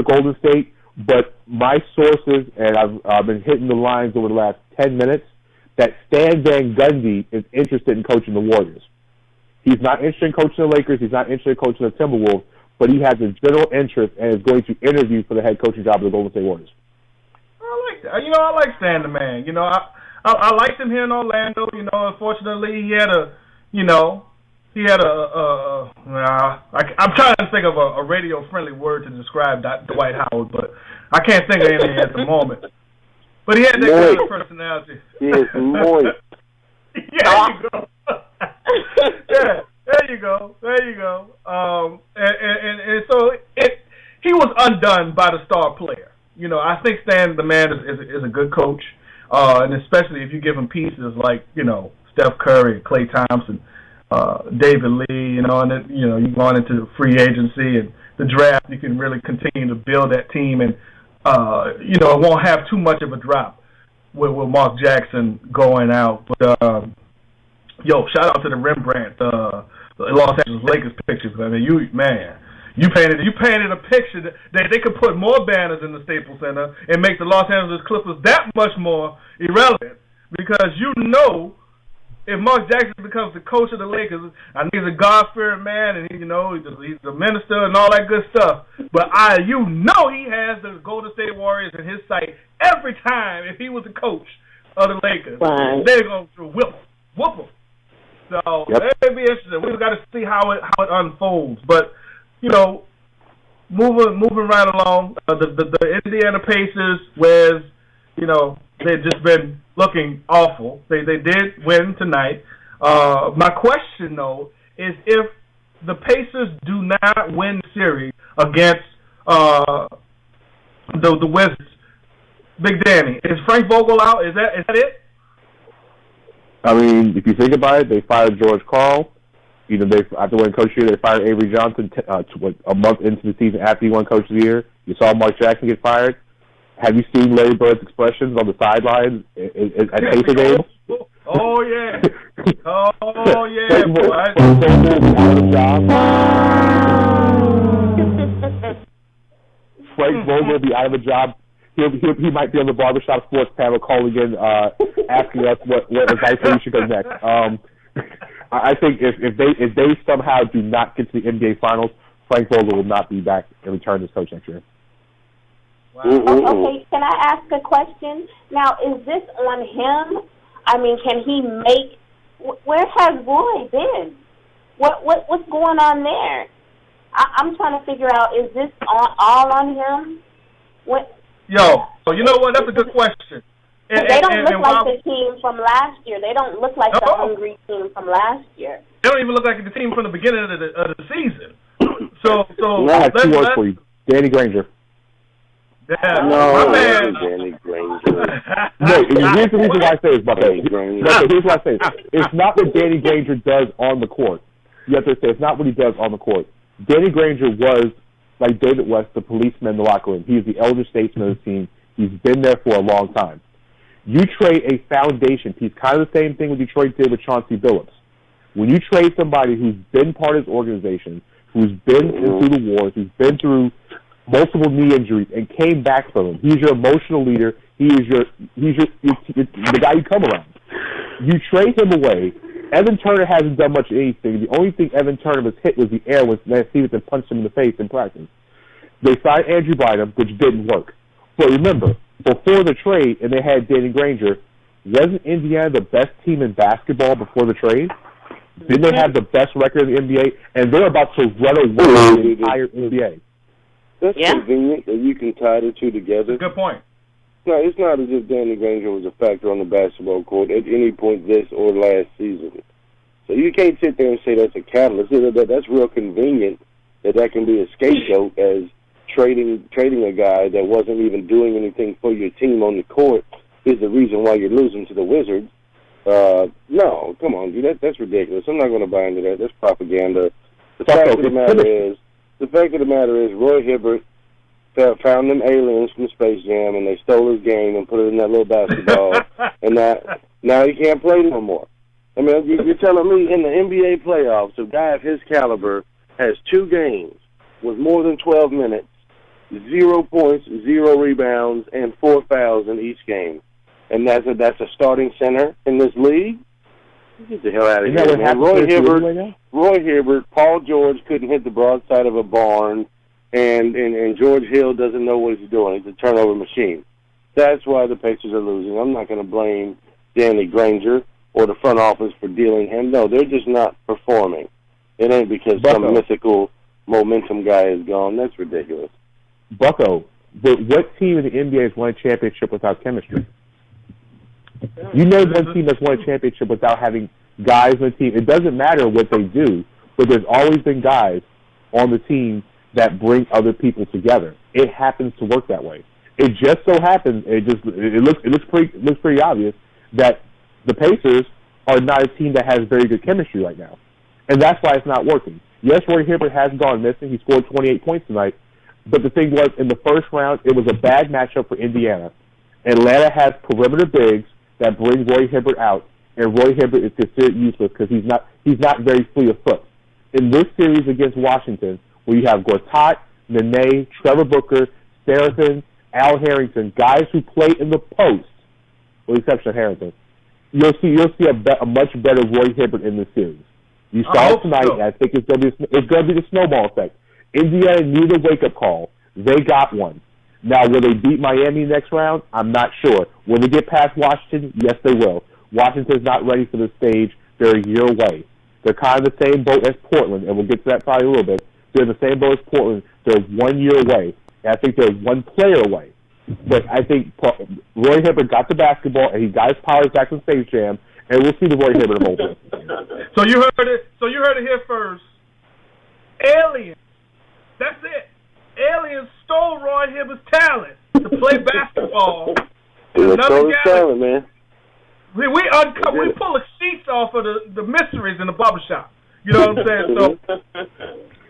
Golden State, but my sources, and I've been hitting the lines over the last 10 minutes, that Stan Van Gundy is interested in coaching the Warriors. He's not interested in coaching the Lakers. He's not interested in coaching the Timberwolves, but he has a general interest and is going to interview for the head coaching job of the Golden State Warriors. I like that. I like Stan the man. I liked him here in Orlando. Unfortunately, I'm trying to think of a radio-friendly word to describe Dwight Howard, but I can't think of anything at the moment. But he had that kind of personality. He is moist. Yeah, there you go. Yeah, there you go. And so he was undone by the star player. I think Stan the man is a good coach, and especially if you give him pieces like Steph Curry, Klay Thompson, David Lee, and then you go on into free agency and the draft. You can really continue to build that team, and it won't have too much of a drop with Mark Jackson going out. But shout out to the Rembrandt, the Los Angeles Lakers pictures. I mean, you painted a picture that they could put more banners in the Staples Center and make the Los Angeles Clippers that much more irrelevant, because if Mark Jackson becomes the coach of the Lakers, I think he's a God-fearing man, and he's a minister and all that good stuff. But he has the Golden State Warriors in his sight every time. If he was the coach of the Lakers, they're going to whoop them. So it'll be interesting. We've got to see how it unfolds. But moving right along, the Indiana Pacers, whereas they've just been looking awful. They did win tonight. My question, though, is if the Pacers do not win the series against the Wizards, Big Danny, is Frank Vogel out? Is that it? I mean, if you think about it, they fired George Karl. After winning Coach of the Year, they fired Avery Johnson a month into the season after he won Coach of the Year. You saw Mark Jackson get fired. Have you seen Larry Bird's expressions on the sidelines at Pacer games? Oh, yeah. Oh, yeah, boy. Frank Vogel will be out of a job. He might be on the Barbershop Sports panel calling in, asking us what advice we should go next. I think if they somehow do not get to the NBA Finals, Frank Vogel will not be back and return as coach next year. Wow. Okay, can I ask a question? Now, is this on him? I mean, can he make? Where has Roy been? What's going on there? I'm trying to figure out, is this all on him? So you know what? That's a good question. They don't look like the team from last year. They don't look like the hungry team from last year. They don't even look like the team from the beginning of the season. So I have two words for you. Danny Granger. Yeah, no, my man. Danny Granger. No, here's the reason why I say this, Bucko. Here's why I say this. It's not what Danny Granger does on the court. You have to say it's not what he does on the court. Danny Granger was, like David West, the policeman in the locker room. He's the elder statesman of the team. He's been there for a long time. You trade a foundation piece, kind of the same thing what Detroit did with Chauncey Billups. When you trade somebody who's been part of his organization, who's been through the wars, who's been through multiple knee injuries and came back from them, he's your emotional leader. He's the guy you come around. You trade him away. Evan Turner hasn't done much of anything. The only thing Evan Turner was hit was the air when Lance Stevenson punched him in the face in practice. They signed Andrew Bynum, which didn't work. But remember, before the trade, and they had Danny Granger, wasn't Indiana the best team in basketball before the trade? Didn't they have the best record in the NBA? And they're about to run away the entire NBA. That's convenient that you can tie the two together. Good point. No, it's not as if Danny Granger was a factor on the basketball court at any point this or last season. So you can't sit there and say that's a catalyst. That's real convenient that can be a scapegoat as trading a guy that wasn't even doing anything for your team on the court is the reason why you're losing to the Wizards. No, come on, dude, that's ridiculous. I'm not going to buy into that. That's propaganda. The fact of the matter is Roy Hibbert found them aliens from Space Jam, and they stole his game and put it in that little basketball, and now he can't play no more. I mean, you're telling me in the NBA playoffs, a guy of his caliber has 2 games with more than 12 minutes, 0 points, 0 rebounds, and 4 fouls in each game, and that's a starting center in this league? Get the hell out of here, man. Roy Hibbert, Paul George couldn't hit the broadside of a barn, and George Hill doesn't know what he's doing. He's a turnover machine. That's why the Pacers are losing. I'm not going to blame Danny Granger or the front office for dealing him. No, they're just not performing. It ain't because some mythical momentum guy is gone. That's ridiculous. Bucko, but what team in the NBA has won a championship without chemistry? You know one team that's won a championship without having guys on the team. It doesn't matter what they do, but there's always been guys on the team that bring other people together. It happens to work that way. It just so happens, it looks pretty obvious that the Pacers are not a team that has very good chemistry right now. And that's why it's not working. Yes, Roy Hibbert has gone missing. He scored 28 points tonight. But the thing was, in the first round, it was a bad matchup for Indiana. Atlanta has perimeter bigs that bring Roy Hibbert out, and Roy Hibbert is considered useless because he's not very fleet of foot. In this series against Washington, where you have Gortat, Nene, Trevor Booker, Seraphin, Al Harrington, guys who play in the post, with the exception of Harrington, you'll see a much better Roy Hibbert in this series. You saw it tonight, and I think it's going to be the snowball effect. Indiana needed a wake-up call. They got one. Now, will they beat Miami next round? I'm not sure. Will they get past Washington? Yes, they will. Washington's not ready for the stage. They're a year away. They're kind of the same boat as Portland, and we'll get to that probably a little bit. They're the same boat as Portland. They're 1 year away. And I think they're one player away. But I think Roy Hibbert got the basketball, and he got his powers back from Space Jam, and we'll see the Roy Hibbert of old. So you heard it here first. Aliens. That's it. Aliens stole Roy Hibbert's talent to play basketball. Another talent, man. We pull the sheets off of the mysteries in the barbershop. You know what I'm saying?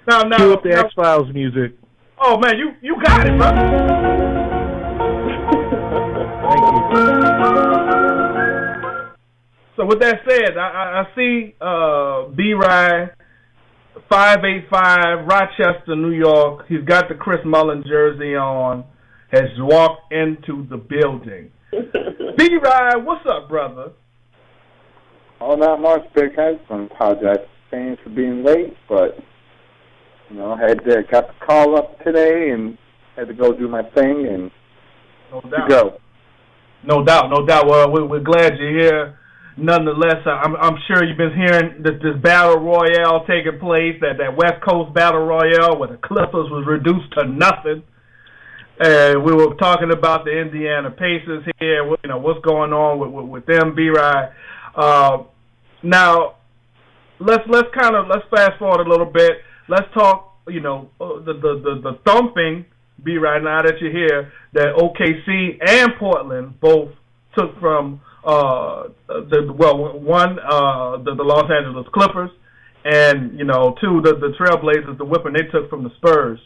So now cue up the X-Files music. Oh man, you got it, bro. Thank you. So with that said, I see B-Rye 585, Rochester, New York. He's got the Chris Mullin jersey on. Has walked into the building. B-Rye, what's up, brother? Oh, not much, Big Head. I apologize to fans for being late, but got the call up today and had to go do my thing and go. No doubt. Well, we're glad you're here. Nonetheless, I'm sure you've been hearing this battle royale taking place, that West Coast battle royale where the Clippers was reduced to nothing. And we were talking about the Indiana Pacers here. What's going on with them, B-Ride. Now, let's fast forward a little bit. Let's talk, the thumping, B-Ride, now that you're here, that OKC and Portland both took from the Los Angeles Clippers, and two, the Trailblazers, the whipping they took from the Spurs.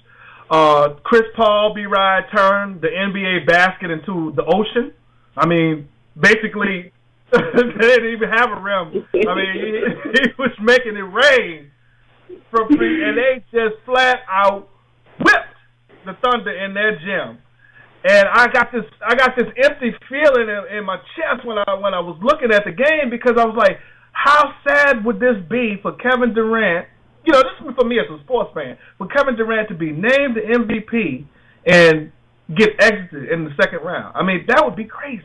Chris Paul, B-Ride, turned the NBA basket into the ocean. I mean, basically, they didn't even have a rim. I mean, he was making it rain from free, and they just flat out whipped the Thunder in their gym. And I got this empty feeling in my chest when I was looking at the game, because I was like, how sad would this be for Kevin Durant? This is for me as a sports fan, for Kevin Durant to be named the MVP and get exited in the second round. I mean, that would be crazy.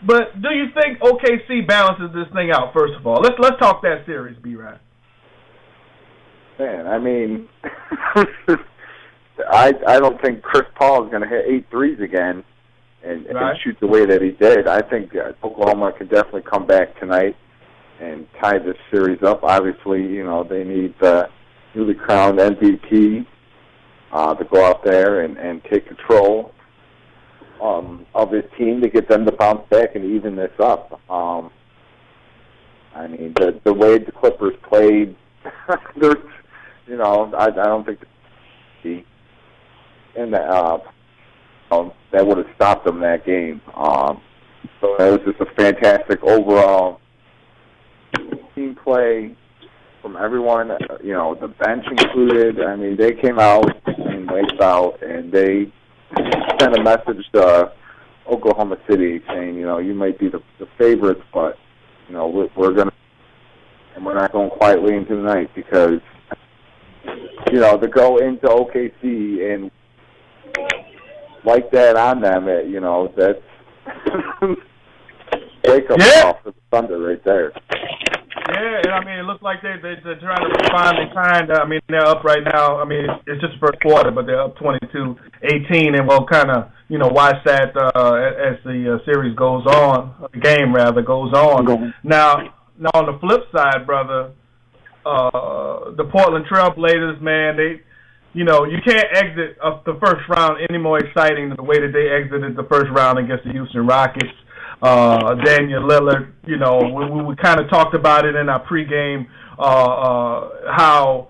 But do you think OKC balances this thing out? First of all, let's talk that series, B-Rad. Man, I mean, I don't think Chris Paul is going to hit 8 threes again and shoot the way that he did. I think Oklahoma can definitely come back tonight and tie this series up. Obviously, they need the newly crowned MVP to go out there and take control of his team to get them to bounce back and even this up. I mean, the way the Clippers played, there's, I don't think that would have stopped them that game. So it was just a fantastic overall team play from everyone, the bench included. I mean, they came out and wiped out, and they sent a message to Oklahoma City saying, you might be the favorites, but, we're not going quietly into the night, because, to go into OKC and like that on them, that's wake-up call for the Thunder right there. Yeah, and I mean, it looks like they're trying to refine the kind. I mean, they're up right now. I mean, it's just the first quarter, but they're up 22-18, and we'll kind of, watch that as the series goes on, the game rather goes on. Now on the flip side, brother, the Portland Trailblazers, man, they, you can't exit the first round any more exciting than the way that they exited the first round against the Houston Rockets. Damian Lillard, we kind of talked about it in our pregame, how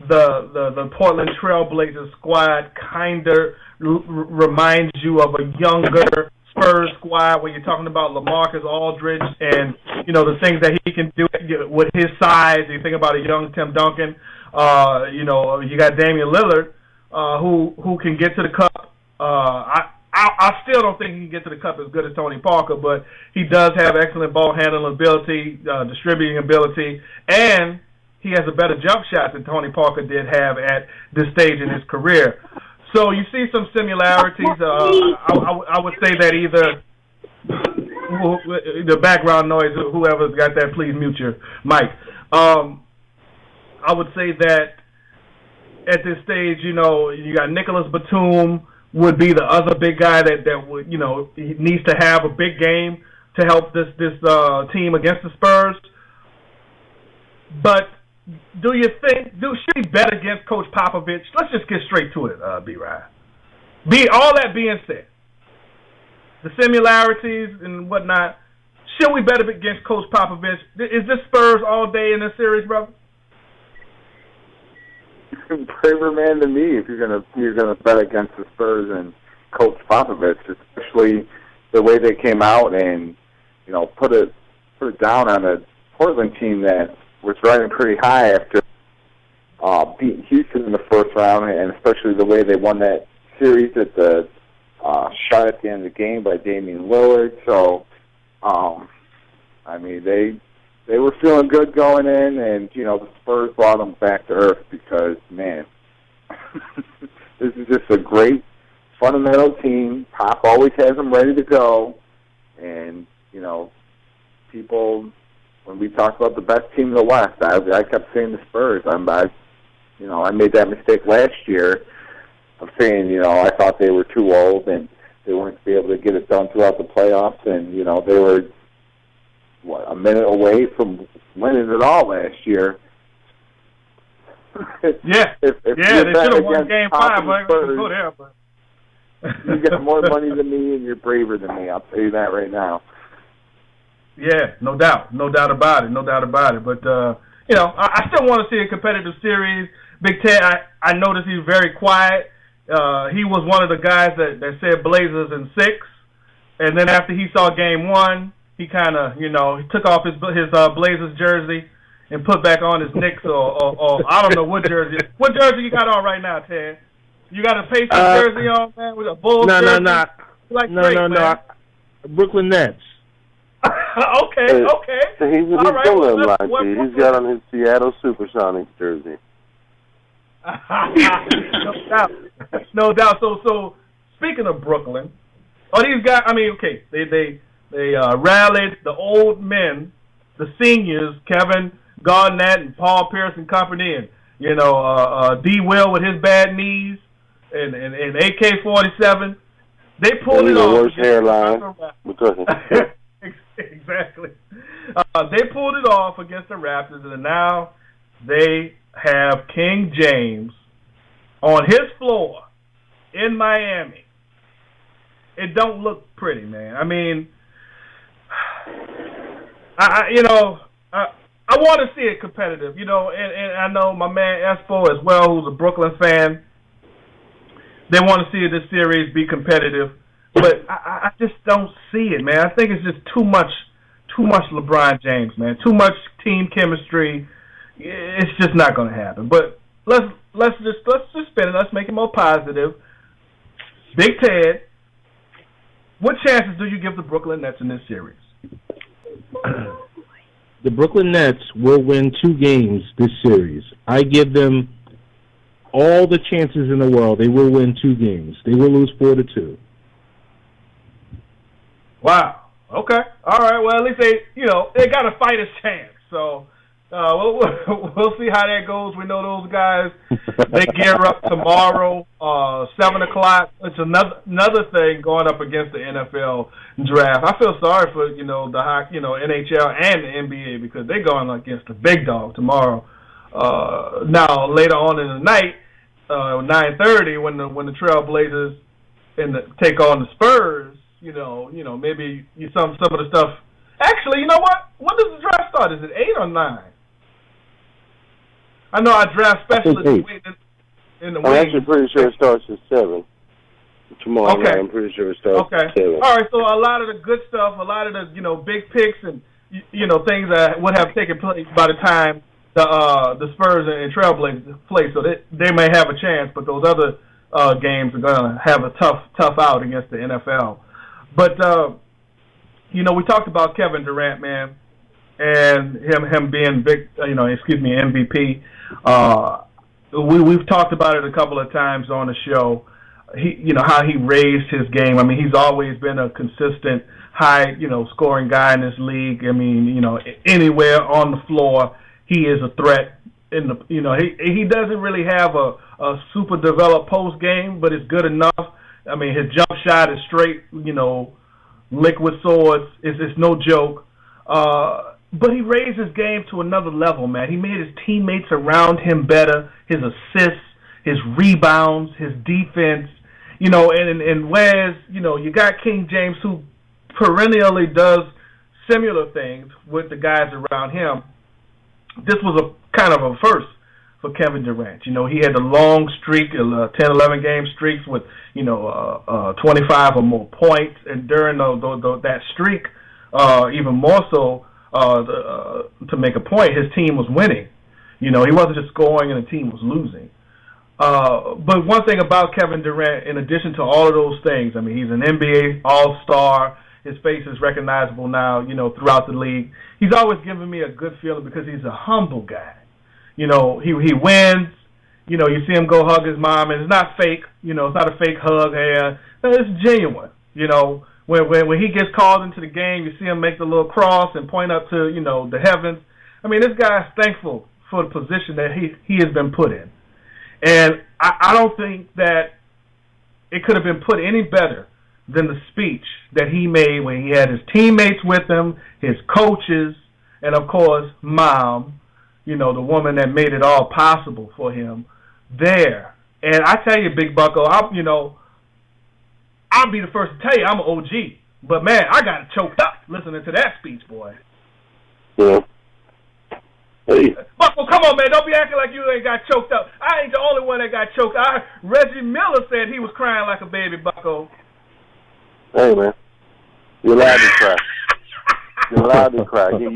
the Portland Trailblazers squad kind of reminds you of a younger Spurs squad, where you're talking about LaMarcus Aldridge and, the things that he can do with his size. You think about a young Tim Duncan. You got Damian Lillard, who can get to the cup. I still don't think he can get to the cup as good as Tony Parker, but he does have excellent ball handling ability, distributing ability, and he has a better jump shot than Tony Parker did have at this stage in his career. So you see some similarities. I would say that either the background noise, whoever's got that, please mute your mic. I would say that at this stage, you got Nicholas Batum would be the other big guy that would, he needs to have a big game to help this team against the Spurs. But do you think should he bet against Coach Popovich? Let's just get straight to it, B-Ryan. All that being said, the similarities and whatnot, should we bet against Coach Popovich? Is this Spurs all day in this series, brother? Braver man than me if you're gonna bet against the Spurs and Coach Popovich, especially the way they came out and put it down on a Portland team that was riding pretty high after beating Houston in the first round, and especially the way they won that series at the shot at the end of the game by Damian Lillard. So, I mean, they were feeling good going in, and, the Spurs brought them back to earth because, man, this is just a great fundamental team. Pop always has them ready to go, and, people, when we talk about the best team in the West, I kept saying the Spurs. I made that mistake last year of saying, I thought they were too old and they weren't going to be able to get it done throughout the playoffs, and they were a minute away from winning it all last year. Yeah, they should have won Game 5. But go there, but you got more money than me, and you're braver than me. I'll tell you that right now. Yeah, no doubt about it, But I still want to see a competitive series. Big Ted, I noticed he's very quiet. He was one of the guys that said Blazers in 6, and then after he saw Game 1, he kind of he took off his Blazers jersey and put back on his Knicks or I don't know what jersey. What jersey you got on right now, Ted? You got a Pacers jersey on, man, with a Bulls jersey? No. Brooklyn Nets. Okay. So he's He's got on his Seattle Supersonics jersey. No doubt. So speaking of Brooklyn, these guys. I mean, okay, they rallied the old men, the seniors, Kevin Garnett and Paul Pierce and company, and D. Will with his bad knees and AK-47. They pulled it off. Worst hairline. Exactly. They pulled it off against the Raptors, and now they have King James on his floor in Miami. It don't look pretty, man. I mean, I want to see it competitive, and I know my man Espo as well, who's a Brooklyn fan. They want to see this series be competitive, but I just don't see it, man. I think it's just too much LeBron James, man. Too much team chemistry. It's just not going to happen. But let's just spin it. Let's make it more positive. Big Ted, what chances do you give the Brooklyn Nets in this series? The Brooklyn Nets will win 2 games this series. I give them all the chances in the world. They will win 2 games. They will lose 4-2. Wow. Okay. All right. Well, at least they got a fighter's chance. So we'll see how that goes. We know those guys. They gear up tomorrow, 7:00. It's another thing going up against the NFL draft. I feel sorry for the NHL and the NBA because they're going against the big dog tomorrow. Now later on in the night, 9:30, when the Trailblazers take on the Spurs. Maybe some of the stuff. Actually, you know what? When does the draft start? Is it 8 or 9? I know our draft specialist is waiting in the wings. I'm actually pretty sure it starts at 7. Tomorrow night, I'm pretty sure it starts at 7. All right, so a lot of the good stuff, a lot of the big picks and things that would have taken place by the time the Spurs and Trailblazers play, so they may have a chance, but those other games are going to have a tough out against the NFL. But we talked about Kevin Durant, man, and him being MVP. We've talked about it a couple of times on the show. How he raised his game. I mean, he's always been a consistent, high, scoring guy in this league. I mean, anywhere on the floor, he is a threat. He doesn't really have a super developed post game, but it's good enough. I mean, his jump shot is straight, liquid swords. It's no joke. But he raised his game to another level, man. He made his teammates around him better, his assists, his rebounds, his defense. And whereas, you got King James who perennially does similar things with the guys around him, this was a kind of a first for Kevin Durant. He had a long streak, 10, 11 game streaks with, 25 or more points. And during that streak, even more so, to make a point, his team was winning. He wasn't just scoring and the team was losing. But one thing about Kevin Durant, in addition to all of those things, I mean, he's an NBA All-Star. His face is recognizable now, throughout the league. He's always given me a good feeling because he's a humble guy. He wins. You see him go hug his mom, and it's not fake. It's not a fake hug. It's genuine. When he gets called into the game, you see him make the little cross and point up to, the heavens. I mean, this guy's thankful for the position that he has been put in. And I don't think that it could have been put any better than the speech that he made when he had his teammates with him, his coaches, and of course, Mom, the woman that made it all possible for him there. And I tell you, Big Bucko, I'll be the first to tell you I'm an OG. But, man, I got choked up listening to that speech, boy. Yeah. Hey. Bucko, come on, man. Don't be acting like you ain't got choked up. I ain't the only one that got choked up. Reggie Miller said he was crying like a baby, Bucko. Hey, man. You're allowed to cry. You're allowed to cry. You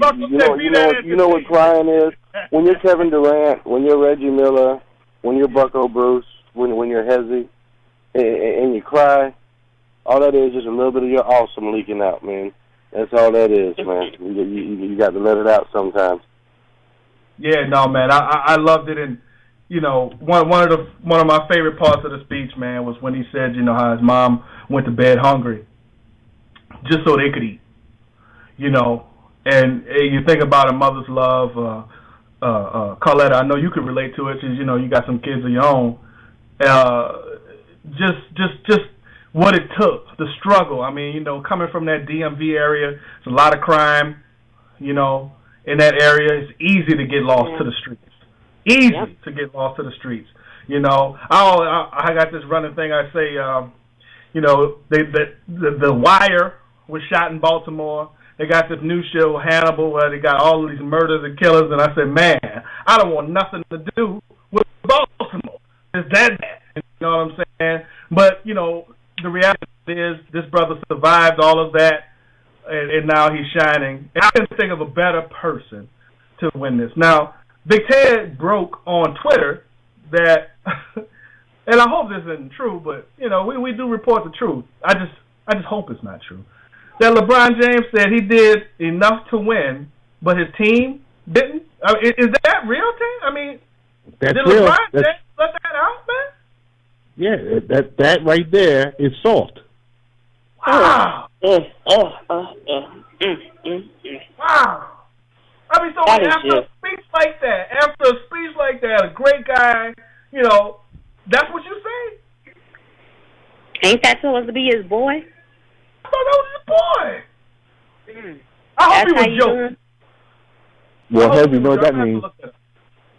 know what crying is? When you're Kevin Durant, when you're Reggie Miller, when you're Bucko Bruce, when you're Hezzy, and you cry, all that is just a little bit of your awesome leaking out, man. That's all that is, man. You got to let it out sometimes. Yeah, no, man. I loved it, and one of my favorite parts of the speech, man, was when he said, how his mom went to bed hungry, just so they could eat. And you think about a mother's love. Carletta, I know you could relate to it because you got some kids of your own. Just what it took, the struggle. I mean, coming from that DMV area, it's a lot of crime. In that area, it's easy to get lost to the streets. To get lost to the streets. I got this running thing. I say, the Wire was shot in Baltimore. They got this new show, Hannibal, where they got all of these murders and killers. And I said, man, I don't want nothing to do with Baltimore. It's that bad. You know what I'm saying? But, the reality is this brother survived all of that, and now he's shining. And I couldn't think of a better person to win this. Now, Big Ted broke on Twitter that, and I hope this isn't true, but, we do report the truth. I just hope it's not true. That LeBron James said he did enough to win, but his team didn't? Is that real, Tim? I mean, did LeBron James let that out, man? Yeah, that right there is salt. Wow. Wow. I mean, so after a speech like that, a great guy, that's what you say? Ain't that supposed to be his boy? I thought that was his boy. I hope he was joking. Well, Hezzy, you know what that means?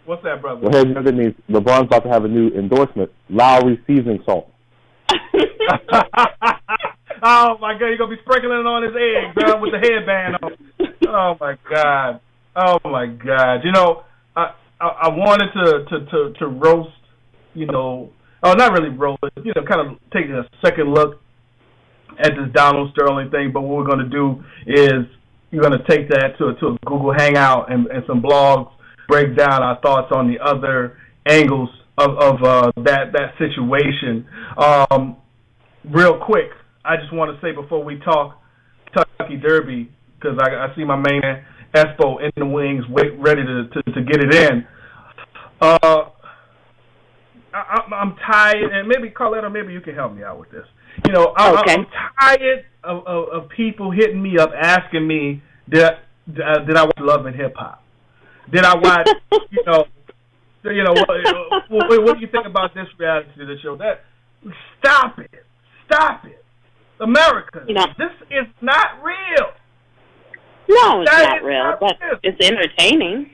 What's that, brother? Well, Hezzy, you know what that means? LeBron's about to have a new endorsement, Lowry seasoning salt. Oh, my God, you're going to be sprinkling it on his eggs, bro, with the headband on. Oh, my God. Oh, my God. I wanted to roast, not really roast, kind of take a second look at this Donald Sterling thing, but what we're going to do is you're going to take that to a Google Hangout and some blogs, break down our thoughts on the other angles of that situation. Real quick, I just want to say before we talk Kentucky Derby, because I see my main man Espo in the wings, ready to get it in. I'm tired, and maybe Carletta, maybe you can help me out with this. I'm tired of people hitting me up asking me did I watch Love and Hip Hop? Did I watch what do you think about this reality show? Stop it, America. This is not real. No, it's not real, but it's entertaining.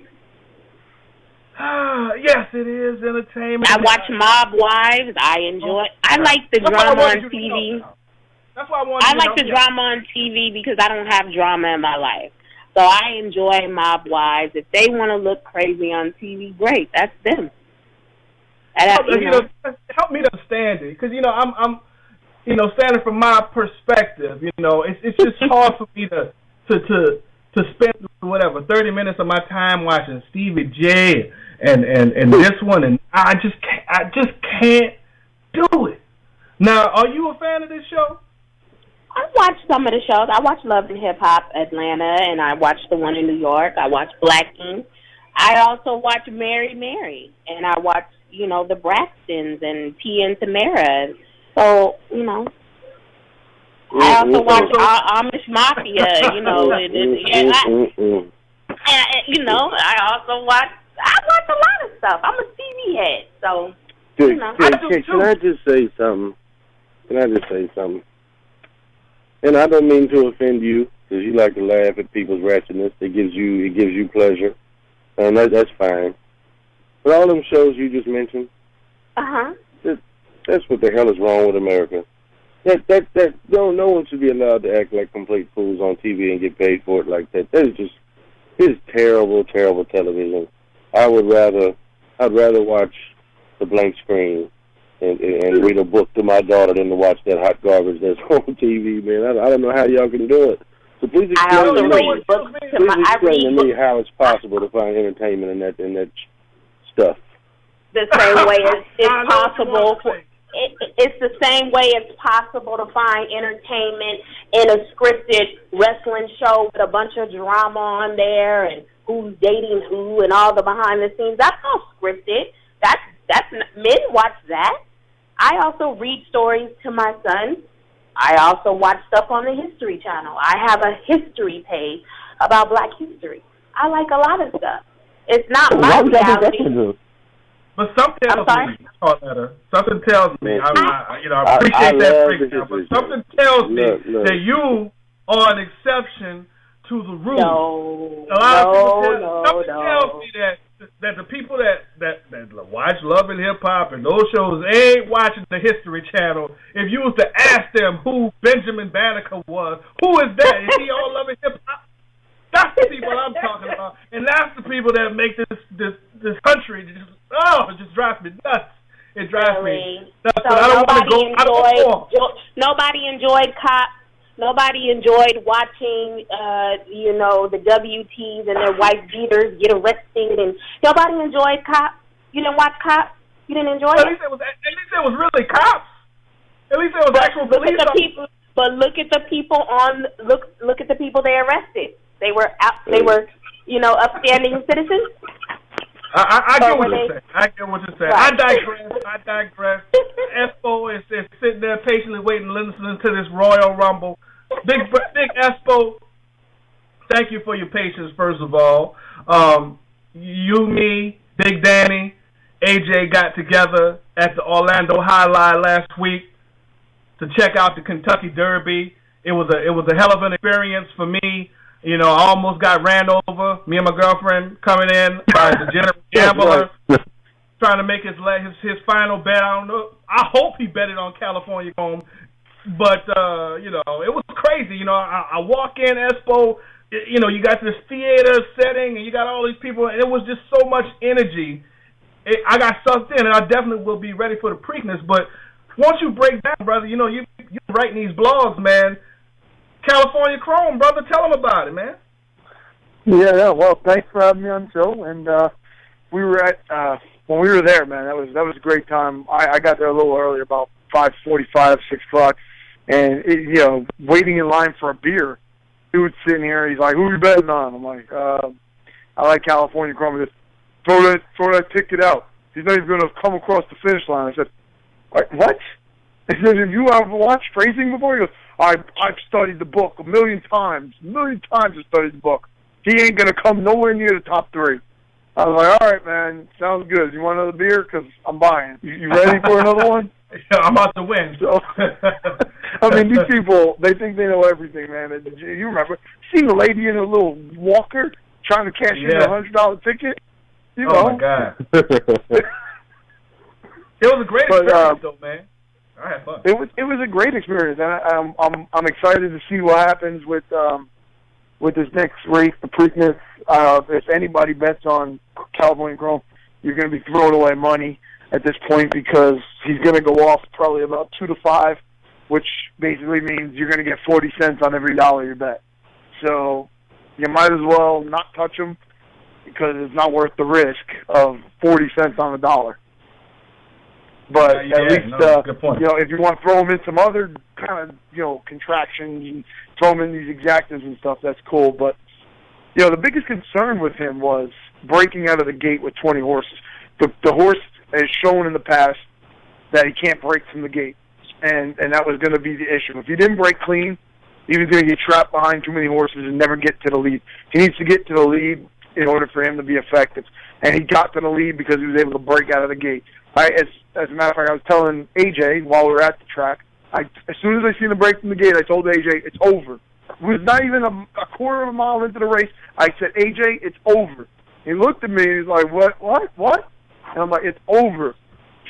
Yes, it is entertainment. I watch Mob Wives. I enjoy. I like the drama on TV. That's why I like the drama on TV because I don't have drama in my life. So I enjoy Mob Wives. If they want to look crazy on TV, great. That's them. Help me to understand it, because I'm standing from my perspective. It's just hard for me to spend 30 minutes of my time watching Stevie J and this one, and I just can't do it. Now, are you a fan of this show? I watch some of the shows. I watch Love and Hip Hop Atlanta, and I watch the one in New York. I watch Black Ink. I also watch Mary Mary, and I watch, the Braxtons and T and Tamara. So, I also watch Amish Mafia, I watch a lot of stuff. I'm a TV head, so, Can I just say something? Can I just say something? And I don't mean to offend you, because you like to laugh at people's ratchetness. It gives you pleasure, and that's fine. But all them shows you just mentioned, that's what the hell is wrong with America. No one should be allowed to act like complete fools on TV and get paid for it like that. This is terrible, terrible television. I'd rather watch the blank screen and read a book to my daughter than to watch that hot garbage that's on TV, man. I don't know how y'all can do it. So please explain to me how it's possible to find entertainment in that stuff. The same way it's possible. It's the same way it's possible to find entertainment in a scripted wrestling show with a bunch of drama on there and who's dating who and all the behind the scenes. That's all scripted. That's men watch that. I also read stories to my son. I also watch stuff on the History Channel. I have a history page about Black history. I like a lot of stuff. It's not my reality. But something tells me, something tells me, I appreciate that breakdown, but something tells me that you are an exception to the rule. Something tells me that the people that watch Love and Hip Hop and those shows ain't watching the History Channel. If you was to ask them who Benjamin Banneker was, who is that? Is he all Love and Hip Hop? That's the people I'm talking about, and that's the people that make this country it just drives me nuts. It drives me nuts. So I don't want to go. Nobody enjoyed Cops. Nobody enjoyed watching, the WTs and their wife beaters get arrested, and nobody enjoyed Cops. You didn't watch Cops? You didn't enjoy it? At least it was really cops. At least it was actual police officers. But look at the people look at the people they arrested. They were upstanding citizens. I get what you're saying. I get what you're saying. Right. I digress. Espo is sitting there patiently waiting, listening to this Royal Rumble. Big Espo, thank you for your patience, first of all. You, me, Big Danny, AJ got together at the Orlando High Line last week to check out the Kentucky Derby. It was a hell of an experience for me. I almost got ran over. Me and my girlfriend coming in by the general gambler, trying to make his final bet. I don't know. I hope he betted on California home, but it was crazy. I walk in Espo. You got this theater setting, and you got all these people, and it was just so much energy. I got sucked in, and I definitely will be ready for the Preakness. But once you break down, brother, you writing these blogs, man. California Chrome, brother, tell them about it, man. Yeah. Well, thanks for having me on the show. And we were at when we were there, man. That was a great time. I got there a little early, about 5:45, 6 o'clock, and waiting in line for a beer. Dude sitting here, he's like, "Who you betting on?" I'm like, "I like California Chrome." He goes, throw that ticket out. He's not even going to come across the finish line. I said, "What?" He says, "Have you ever watched racing before?" He goes, I've studied the book a million times. I've studied the book. He ain't going to come nowhere near the top 3. I was like, all right, man, sounds good. You want another beer? Because I'm buying. You ready for another one? Yeah, I'm about to win. So, these people, they think they know everything, man. You remember, see the lady in a little walker trying to cash in a $100 ticket? Oh, my God. It was a great experience, though, man. I had fun. It was a great experience, and I'm excited to see what happens with this next race, the Preakness. If anybody bets on California Chrome, you're going to be throwing away money at this point because he's going to go off probably about 2 to 5, which basically means you're going to get 40 cents on every dollar you bet. So you might as well not touch him because it's not worth the risk of 40 cents on a dollar. But at least, if you want to throw him in some other kind of, contractions and throw him in these exactas and stuff, that's cool. But, the biggest concern with him was breaking out of the gate with 20 horses. The horse has shown in the past that he can't break from the gate, and that was going to be the issue. If he didn't break clean, he was going to get trapped behind too many horses and never get to the lead. He needs to get to the lead in order for him to be effective. And he got to the lead because he was able to break out of the gate. As a matter of fact, I was telling AJ while we were at the track, As soon as I seen the break from the gate, I told AJ, it's over. It was not even a quarter of a mile into the race. I said, AJ, it's over. He looked at me and he's like, what? And I'm like, it's over.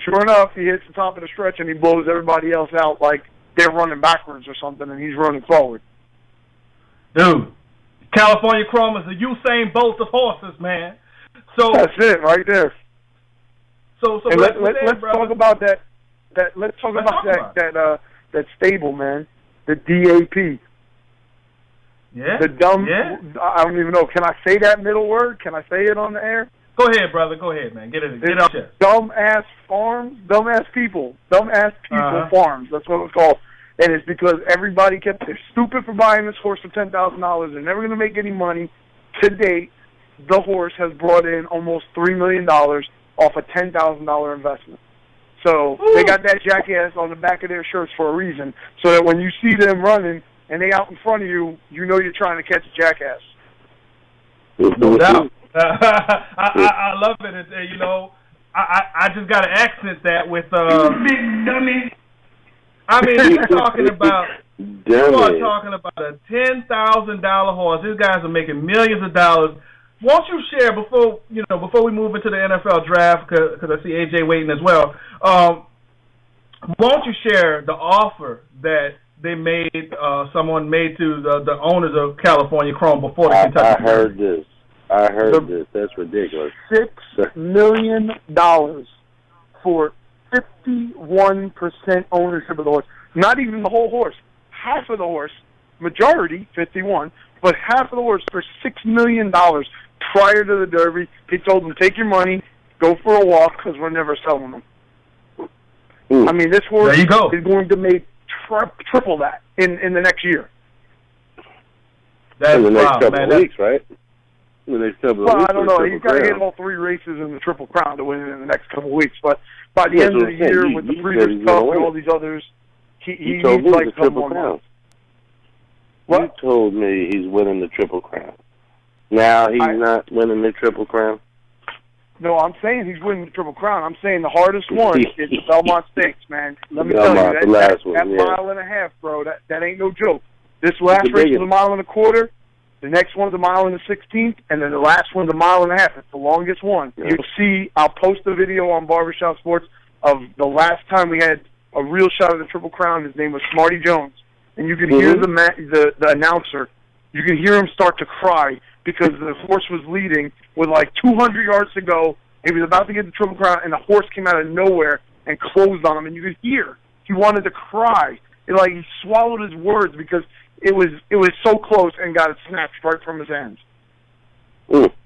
Sure enough, he hits the top of the stretch and he blows everybody else out like they're running backwards or something, and he's running forward. Dude, California Chrome is the Usain Bolt of horses, man. So that's it right there. So let's talk about that. Let's talk about that stable, man. The DAP. Yeah. The dumb. Yeah. I don't even know. Can I say that middle word? Can I say it on the air? Go ahead, brother. Go ahead, man. Get out there. Dumbass farms, dumbass people farms. That's what it's called. And it's because everybody they're stupid for buying this horse for $10,000. They're never going to make any money. To date, the horse has brought in almost $3 million off a $10,000 investment. So they got that jackass on the back of their shirts for a reason, so that when you see them running and they out in front of you, you know you're trying to catch a jackass. No doubt. I love it. You know, I just got to accent that with big dummy. I mean, you're talking about a $10,000 horse. These guys are making millions of dollars. Won't you share before we move into the NFL draft? Because I see AJ waiting as well. Won't you share the offer that they made? Someone made to the owners of California Chrome before the Kentucky. I heard this. That's ridiculous. $6 million for 51% ownership of the horse. Not even the whole horse. Half of the horse. Majority, 51, but half of the horse for $6 million prior to the Derby. He told them, take your money, go for a walk, because we're never selling them. I mean, this horse is going to make triple that in the next year. That's in the next couple of weeks, right? I don't know. He's got to hit all 3 races in the Triple Crown to win it in the next couple of weeks. But by the end of the year, with the Breeders' Cup and all these others, he needs like a couple more months. What? You told me he's winning the Triple Crown. Now he's not winning the Triple Crown? No, I'm saying he's winning the Triple Crown. I'm saying the hardest one is the Belmont Stakes, man. Let me tell you, that mile and a half, bro, that ain't no joke. This last race was a mile and a quarter. The next one's a mile and a 16th, and then the last one's a mile and a half. It's the longest one. Yeah. You'll see, I'll post a video on Barbershop Sports of the last time we had a real shot of the Triple Crown. His name was Smarty Jones. And you could hear the announcer. You could hear him start to cry because the horse was leading with like 200 yards to go. He was about to get the Triple Crown, and the horse came out of nowhere and closed on him. And you could hear he wanted to cry. He swallowed his words because it was so close and got it snatched right from his hands.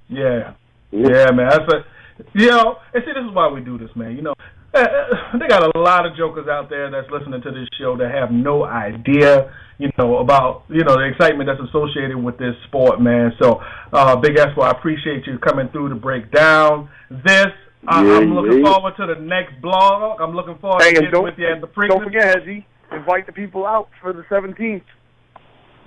Yeah, man. That's and see, this is why we do this, man. You know, they got a lot of jokers out there that's listening to this show that have no idea, about, the excitement that's associated with this sport, man. So, Big Espo, I appreciate you coming through to break down this. I'm looking forward to the next blog. I'm looking forward to getting with you at the Preakness. Don't forget, Hezzy, invite the people out for the 17th.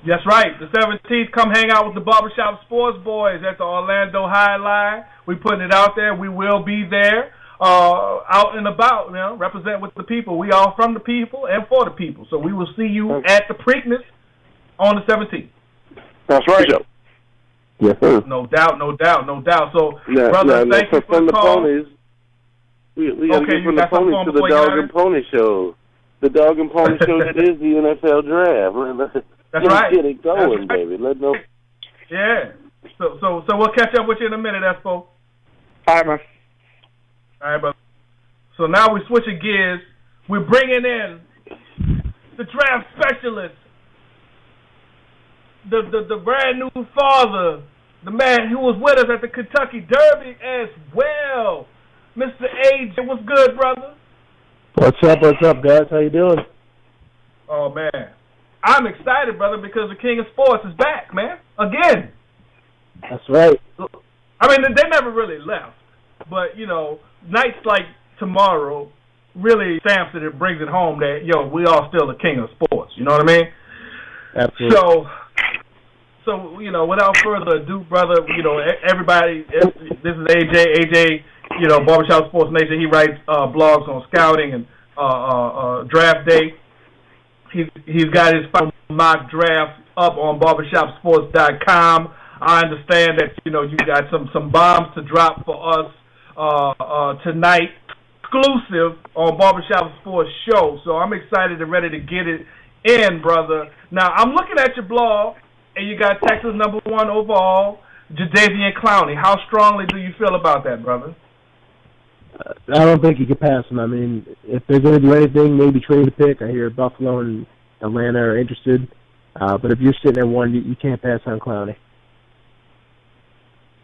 That's right. The 17th, come hang out with the Barbershop Sports Boys at the Orlando High Line. We're putting it out there. We will be there, out and about, represent with the people. We are from the people and for the people. So we will see you at the Preakness on the 17th. That's right. Yes, sir. No doubt. So, brother, thank you for the call. We got to get from the ponies to the Dog and Pony Show. The Dog and Pony Show that is the NFL Draft. That's right. Get it going, baby. Let know. Yeah. So we'll catch up with you in a minute, Espo. All right, man. All right, brother. So now we're switching gears. We're bringing in the draft specialist, the brand new father, the man who was with us at the Kentucky Derby as well, Mr. AJ. What's good, brother? What's up, guys? How you doing? Oh, man. I'm excited, brother, because the King of Sports is back, man. Again. That's right. I mean, they never really left. But, nights like tomorrow really stamps it and brings it home that, we are still the King of Sports. You know what I mean? Absolutely. So without further ado, brother, everybody, this is AJ, Barbershop Sports Nation. He writes blogs on scouting and draft day. He's got his final mock draft up on barbershopsports.com. I understand that you got some bombs to drop for us tonight, exclusive on Barbershop Sports Show. So I'm excited and ready to get it in, brother. Now I'm looking at your blog, and you got Texas #1 overall, Jadeveon Clowney. How strongly do you feel about that, brother? I don't think you can pass him. I mean, if they're going to do anything, maybe trade a pick. I hear Buffalo and Atlanta are interested. But if you're sitting at 1, you can't pass on Clowney.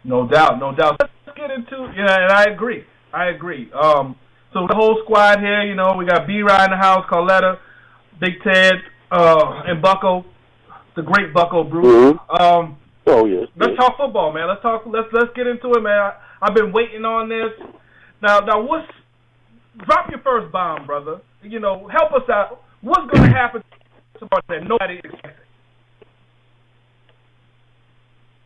No doubt, no doubt. Let's get into and I agree. So the whole squad here, we got B-Rod in the house, Carletta, Big Ted, and Bucko, the great Bucko Bruce. Yes. Let's talk football, man. Let's get into it, man. I've been waiting on this. Now, drop your first bomb, brother. Help us out. What's going to happen to that nobody expected?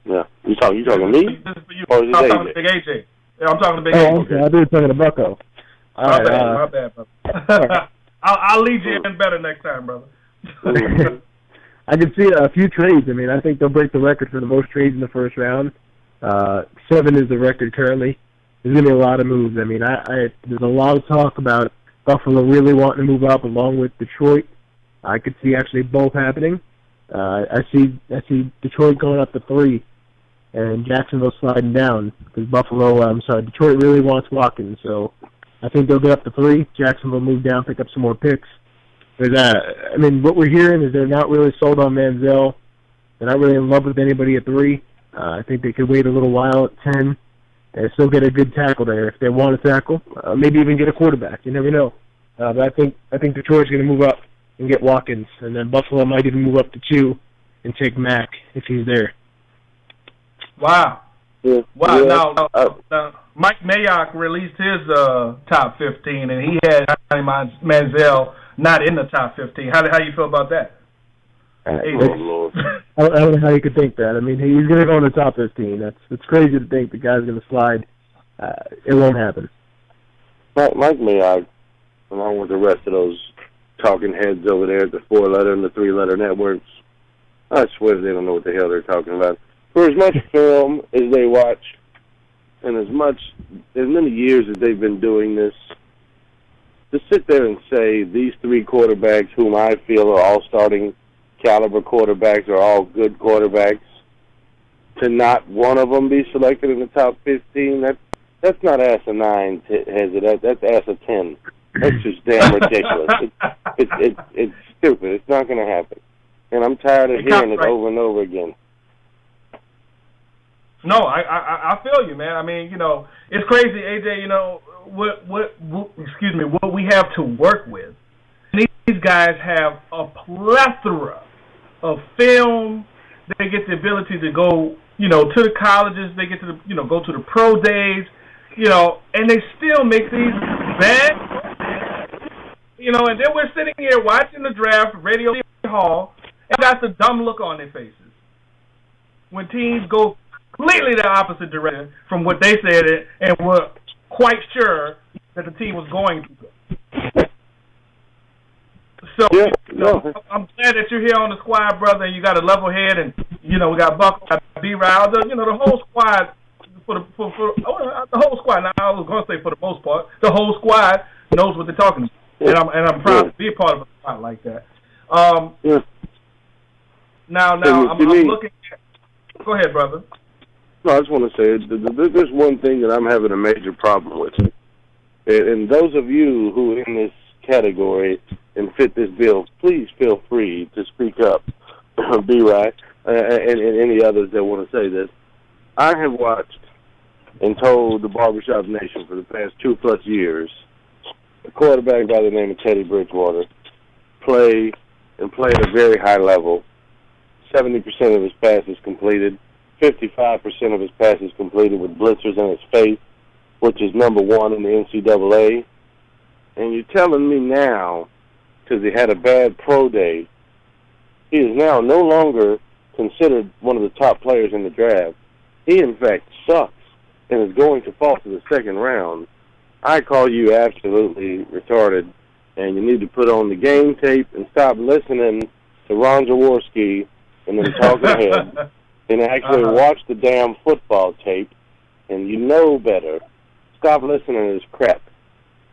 Yeah, you talking to me? This is for you. Or is it I'm talking to Big AJ. Yeah, I'm talking to Big AJ. Oh, okay. I thought you were talking to Bucko. My bad, brother. I'll lead you in better next time, brother. I can see a few trades. I mean, I think they'll break the record for the most trades in the first round. 7 is the record currently. There's going to be a lot of moves. I mean, there's a lot of talk about Buffalo really wanting to move up along with Detroit. I could see actually both happening. I see Detroit going up to 3 and Jacksonville sliding down because Detroit really wants Watkins. So I think they'll get up to 3. Jacksonville move down, pick up some more picks. What we're hearing is they're not really sold on Manziel. They're not really in love with anybody at 3. I think they could wait a little while at 10 and still get a good tackle there if they want to tackle. Maybe even get a quarterback. You never know. But I think Detroit's going to move up and get Watkins, and then Buffalo might even move up to 2 and take Mack if he's there. Wow. Yeah. Wow. Now, Mike Mayock released his top 15, and he had Manziel not in the top 15. How you feel about that? Lord. I don't know how you could think that. I mean, he's going to go in the top 15. It's crazy to think the guy's going to slide. It won't happen. Mike Mayock, along with the rest of those talking heads over there at the 4-letter and the 3-letter networks, I swear they don't know what the hell they're talking about. For as much film as they watch, and as many years as they've been doing this, to sit there and say these 3 quarterbacks, whom I feel are all starting caliber quarterbacks, are all good quarterbacks, to not one of them be selected in the top 15, that's not asinine, that's ass of 10. That's just damn ridiculous. It's stupid. It's not going to happen. And I'm tired of hearing it over and over again. No, I feel you, man. I mean, it's crazy, AJ. What we have to work with. These guys have a plethora of film. They get the ability to go, to the colleges. They get to go to the pro days, and they still make these bad. And then we're sitting here watching the draft, Radio Hall, and got the dumb look on their faces when teams go completely the opposite direction from what they said and were quite sure that the team was going to. So, I'm glad that you're here on the squad, brother, and you got a level head, and, we got Buck, B-Round, the whole squad, the whole squad, now I was going to say for the most part, the whole squad knows what they're talking about, and I'm proud to be a part of a squad like that. Now, I'm looking at, go ahead, brother. No, I just want to say there's one thing that I'm having a major problem with. And those of you who are in this category and fit this bill, please feel free to speak up, B-Right, and any others that want to say this. I have watched and told the Barbershop Nation for the past 2+ years a quarterback by the name of Teddy Bridgewater play at a very high level. 70% of his passes completed. 55% of his passes completed with blitzers in his face, which is number 1 in the NCAA. And you're telling me now, because he had a bad pro day, he is now no longer considered one of the top players in the draft. He, in fact, sucks and is going to fall to the second round. I call you absolutely retarded and you need to put on the game tape and stop listening to Ron Jaworski and them talking heads and actually watch the damn football tape, and you know better. Stop listening to this crap.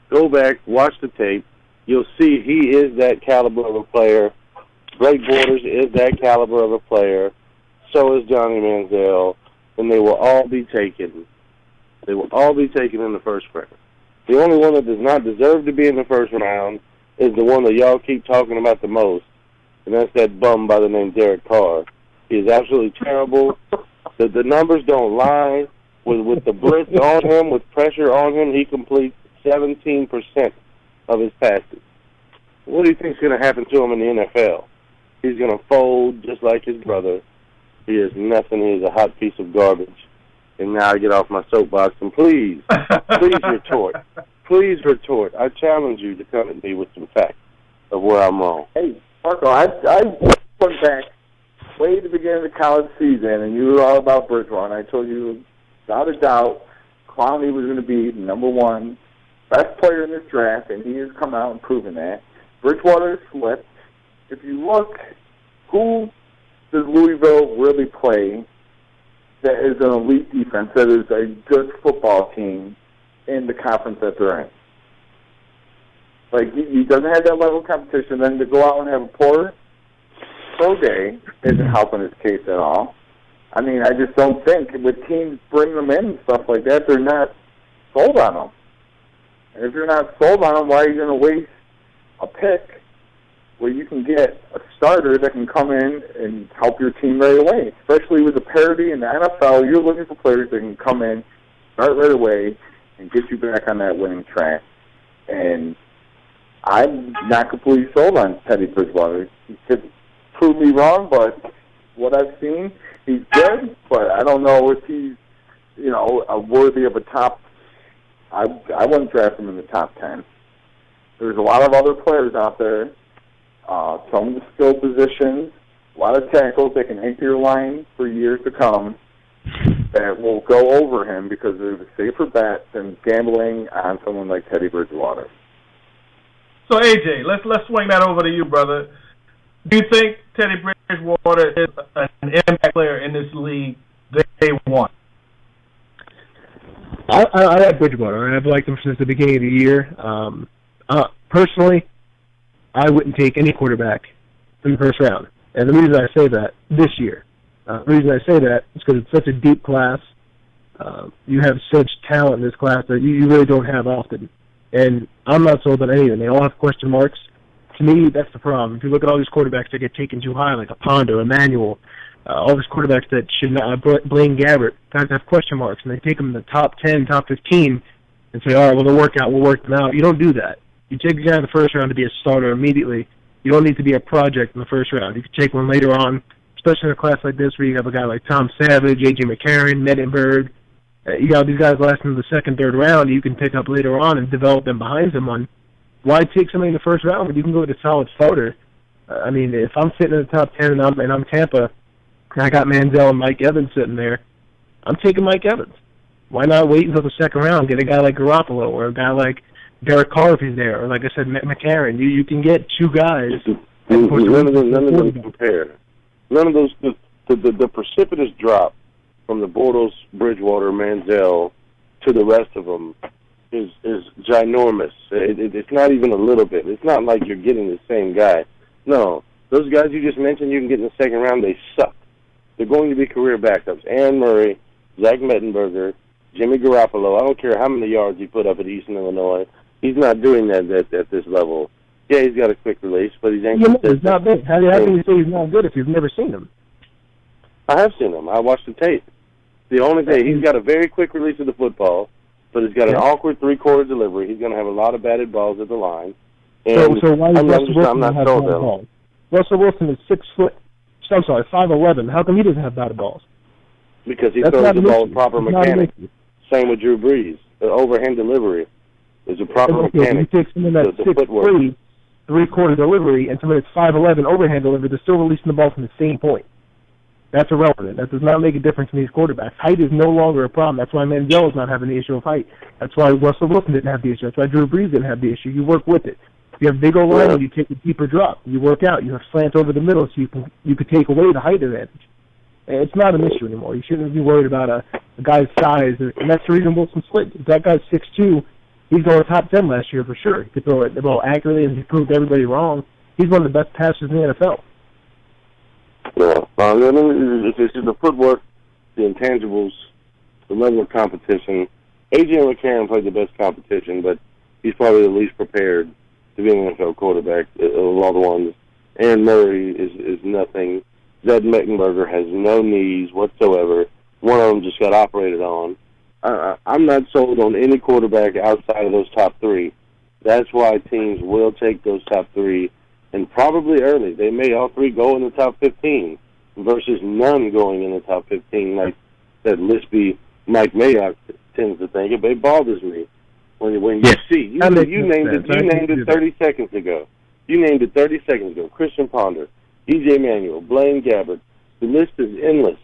Go back, watch the tape. You'll see he is that caliber of a player. Blake Borders is that caliber of a player. So is Johnny Manziel, and they will all be taken. They will all be taken in the first round. The only one that does not deserve to be in the first round is the one that y'all keep talking about the most, and that's that bum by the name Derek Carr. He is absolutely terrible. The numbers don't lie. With the blitz on him, with pressure on him, he completes 17% of his passes. What do you think is going to happen to him in the NFL? He's going to fold just like his brother. He is nothing. He is a hot piece of garbage. And now I get off my soapbox, and please retort. Please retort. I challenge you to come at me with some facts of where I'm wrong. Hey, Marco, I went back way at the beginning of the college season, and you were all about Bridgewater, and I told you, without a doubt, Clowney was going to be the number one best player in this draft, and he has come out and proven that. Bridgewater has slipped. If you look, who does Louisville really play that is an elite defense, that is a good football team in the conference that they're in? Like, he doesn't have that level of competition. Then to go out and have a poor pro day isn't helping his case at all. I mean, I just don't think with teams bring them in and stuff like that, they're not sold on them. And if you're not sold on them, why are you going to waste a pick where you can get a starter that can come in and help your team right away? Especially with the parity in the NFL, you're looking for players that can come in, start right away, and get you back on that winning track. And I'm not completely sold on Teddy Bridgewater. He could prove me wrong, but what I've seen, he's good, but I don't know if he's, worthy of a top. I wouldn't draft him in the top 10. There's a lot of other players out there, some of the skill positions, a lot of tackles that can anchor your line for years to come that will go over him because they're the safer bet than gambling on someone like Teddy Bridgewater. So, AJ, let's swing that over to you, brother. Do you think Teddy Bridgewater is an impact player in this league day one? I like Bridgewater. I've liked him since the beginning of the year. Personally, I wouldn't take any quarterback in the first round. And the reason I say that this year, the reason I say that is because it's such a deep class. You have such talent in this class that you really don't have often. And I'm not sold on any of them. They all have question marks. To me, that's the problem. If you look at all these quarterbacks that get taken too high, like a Pondo, Emmanuel, all these quarterbacks that should not, Blaine Gabbert, guys have question marks, and they take them in the top 10, top 15, and say, all right, well, they'll work out, we'll work them out. You don't do that. You take a guy in the first round to be a starter immediately. You don't need to be a project in the first round. You can take one later on, especially in a class like this where you have a guy like Tom Savage, A.J. McCarron, Mettenberg. You got these guys lasting the second, third round you can pick up later on and develop them behind someone. Why take somebody in the first round when you can go with a solid starter? I mean, if I'm sitting in the top 10 and I'm Tampa, and I got Manziel and Mike Evans sitting there, I'm taking Mike Evans. Why not wait until the second round, get a guy like Garoppolo or a guy like Derek Carr if he's there, or like I said, McCarron. You can get two guys. None of those compare. None of those. The precipitous drop from the Bortles, Bridgewater, Manziel to the rest of them is ginormous. It's not even a little bit. It's not like you're getting the same guy. No, those guys you just mentioned you can get in the second round, they suck. They're going to be career backups. Aaron Murray, Zach Mettenberger, Jimmy Garoppolo. I don't care how many yards he put up at Eastern Illinois. He's not doing that at this level. Yeah, he's got a quick release, but he's inconsistent. He's not good. How can you say he's not good if you've never seen him? I have seen him. I watched the tape. The only thing, he's got a very quick release of the football, but he's got an awkward three-quarter delivery. He's going to have a lot of batted balls at the line. And so why does Russell Wilson not have batted balls? Russell Wilson is 5'11". How come he doesn't have batted balls? Because he throws the ball with proper mechanics. Same with Drew Brees. The overhand delivery is a proper mechanic. If you take someone that's 6'3", three-quarter delivery, and someone that's 5'11", overhand delivery, they're still releasing the ball from the same point. That's irrelevant. That does not make a difference in these quarterbacks. Height is no longer a problem. That's why Manziel is not having the issue of height. That's why Russell Wilson didn't have the issue. That's why Drew Brees didn't have the issue. You work with it. If you have big O-line, you take a deeper drop. You work out. You have slant over the middle, so you could take away the height advantage. It's not an issue anymore. You shouldn't be worried about a guy's size, and that's the reason Wilson slid. If that guy's 6'2", he's going top 10 last year for sure. He could throw it the ball accurately, and he proved everybody wrong. He's one of the best passers in the NFL. Yeah, it's the footwork, the intangibles, the level of competition. A.J. McCarron played the best competition, but he's probably the least prepared to be an NFL quarterback of all the ones. Aaron Murray is nothing. Zed Mettenberger has no knees whatsoever. One of them just got operated on. I'm not sold on any quarterback outside of those top three. That's why teams will take those top three, and probably early. They may all three go in the top 15 versus none going in the top 15 like that Lispy Mike Mayock tends to think. It bothers me when you see. You named it 30 seconds ago. You named it 30 seconds ago. Christian Ponder, E.J. Manuel, Blaine Gabbert. The list is endless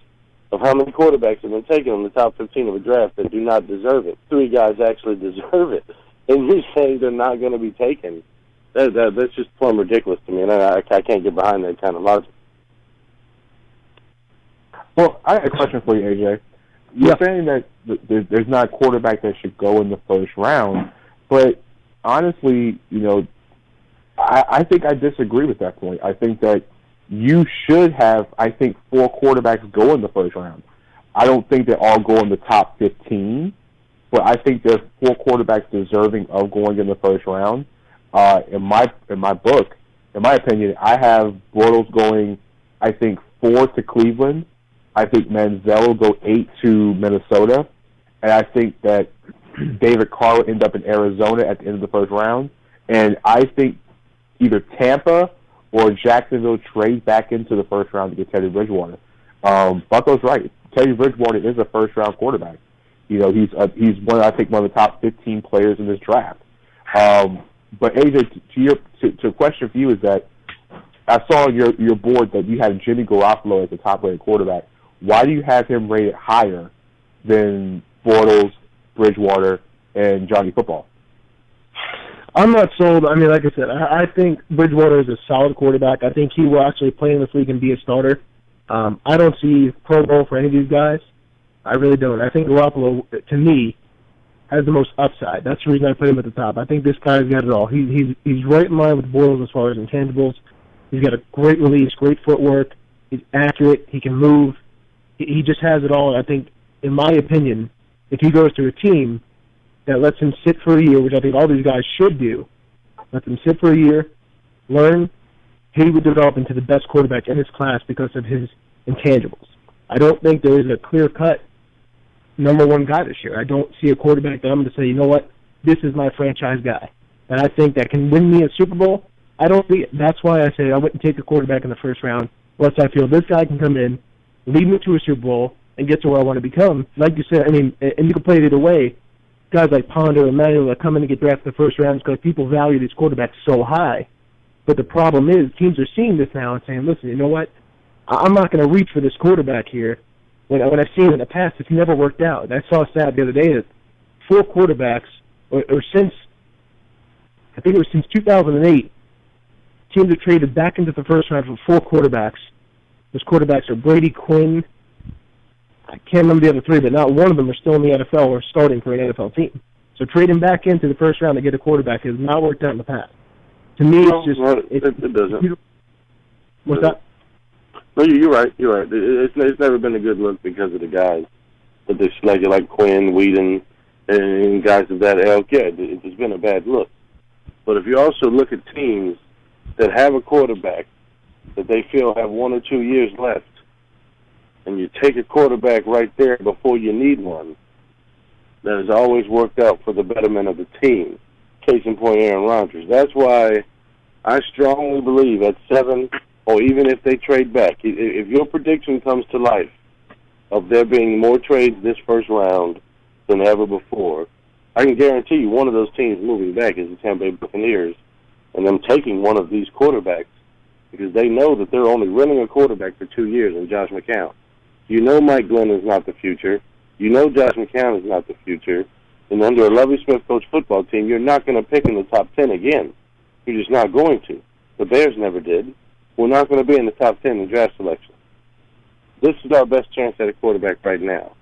of how many quarterbacks have been taken in the top 15 of a draft that do not deserve it. 3 guys actually deserve it. And you're saying they're not going to be taken. That's just plumb ridiculous to me, and I can't get behind that kind of logic. Well, I have a question for you, AJ. You're saying that there's not a quarterback that should go in the first round, but honestly, I think I disagree with that point. I think that you should have, 4 quarterbacks go in the first round. I don't think they all go in the top 15, but I think there's 4 quarterbacks deserving of going in the first round. In my book, in my opinion, I have Bortles going, 4 to Cleveland. I think Manziel will go 8 to Minnesota, and I think that David Carr will end up in Arizona at the end of the first round. And I think either Tampa or Jacksonville trade back into the first round to get Teddy Bridgewater. Bucko's right. Teddy Bridgewater is a first-round quarterback. He's one of the top 15 players in this draft. But AJ, to a question for you is that I saw on your board that you had Jimmy Garoppolo as the top-rated quarterback. Why do you have him rated higher than Bortles, Bridgewater, and Johnny Football? I'm not sold. I mean, like I said, I think Bridgewater is a solid quarterback. I think he will actually play in this league and be a starter. I don't see Pro Bowl for any of these guys. I really don't. I think Garoppolo, to me, has the most upside. That's the reason I put him at the top. I think this guy's got it all. He's right in line with Bortles as far as intangibles. He's got a great release, great footwork. He's accurate. He can move. He just has it all. And I think, in my opinion, if he goes to a team that lets him sit for a year, which I think all these guys should do, let them sit for a year, learn, he would develop into the best quarterback in his class because of his intangibles. I don't think there is a clear-cut number one guy this year. I don't see a quarterback that I'm going to say, you know what, this is my franchise guy. And I think that can win me a Super Bowl. I don't see it. That's why I say I wouldn't take a quarterback in the first round unless I feel this guy can come in, lead me to a Super Bowl, and get to where I want to become. Like you said, I mean, and you can play it either way. Guys like Ponder and Manuel that come in and get drafted in the first round because people value these quarterbacks so high. But the problem is teams are seeing this now and saying, listen, you know what? I'm not going to reach for this quarterback here. When I've seen it in the past, it's never worked out. And I saw a stat the other day that 4 quarterbacks, or since, I think it was since 2008, teams have traded back into the first round for 4 quarterbacks. Those quarterbacks are Brady, Quinn, I can't remember the other 3, but not one of them are still in the NFL or starting for an NFL team. So trading back into the first round to get a quarterback has not worked out in the past. To me, it's just... It doesn't. What's that? No, you're right. You're right. It's never been a good look because of the guys that they selected, like Quinn, Whedon, and guys of that ilk. Yeah, it's been a bad look. But if you also look at teams that have a quarterback that they feel have 1 or 2 years left, and you take a quarterback right there before you need one, that has always worked out for the betterment of the team. Case in point, Aaron Rodgers. That's why I strongly believe at 7, or even if they trade back, if your prediction comes to life of there being more trades this first round than ever before, I can guarantee you one of those teams moving back is the Tampa Bay Buccaneers, and them taking one of these quarterbacks because they know that they're only running a quarterback for 2 years in Josh McCown. You know Mike Glenn is not the future. You know Josh McCown is not the future. And under a Lovie Smith coach football team, you're not going to pick in the top 10 again. You're just not going to. The Bears never did. We're not going to be in the top 10 in draft selection. This is our best chance at a quarterback right now.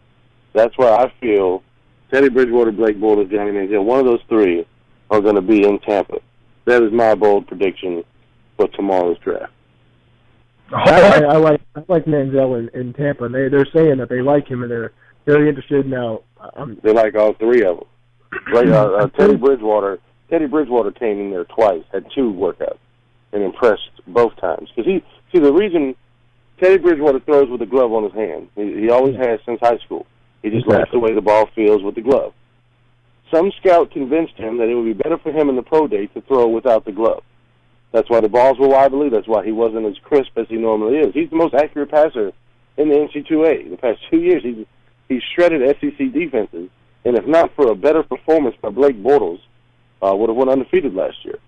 That's why I feel Teddy Bridgewater, Blake Bortles, Johnny Manziel, one of those three are going to be in Tampa. That is my bold prediction for tomorrow's draft. I like Manziel in Tampa. And they're saying that they like him and they're very interested now. They like all three of them. Teddy Bridgewater came in there twice, had 2 workouts, and impressed both times. Because the reason Teddy Bridgewater throws with the glove on his hand, he always has since high school. He just likes the way the ball feels with the glove. Some scout convinced him that it would be better for him in the pro day to throw without the glove. That's why the balls were wobbly. That's why he wasn't as crisp as he normally is. He's the most accurate passer in the NC2A. The past 2 years, he's shredded SEC defenses, and if not for a better performance by Blake Bortles, would have went undefeated last year.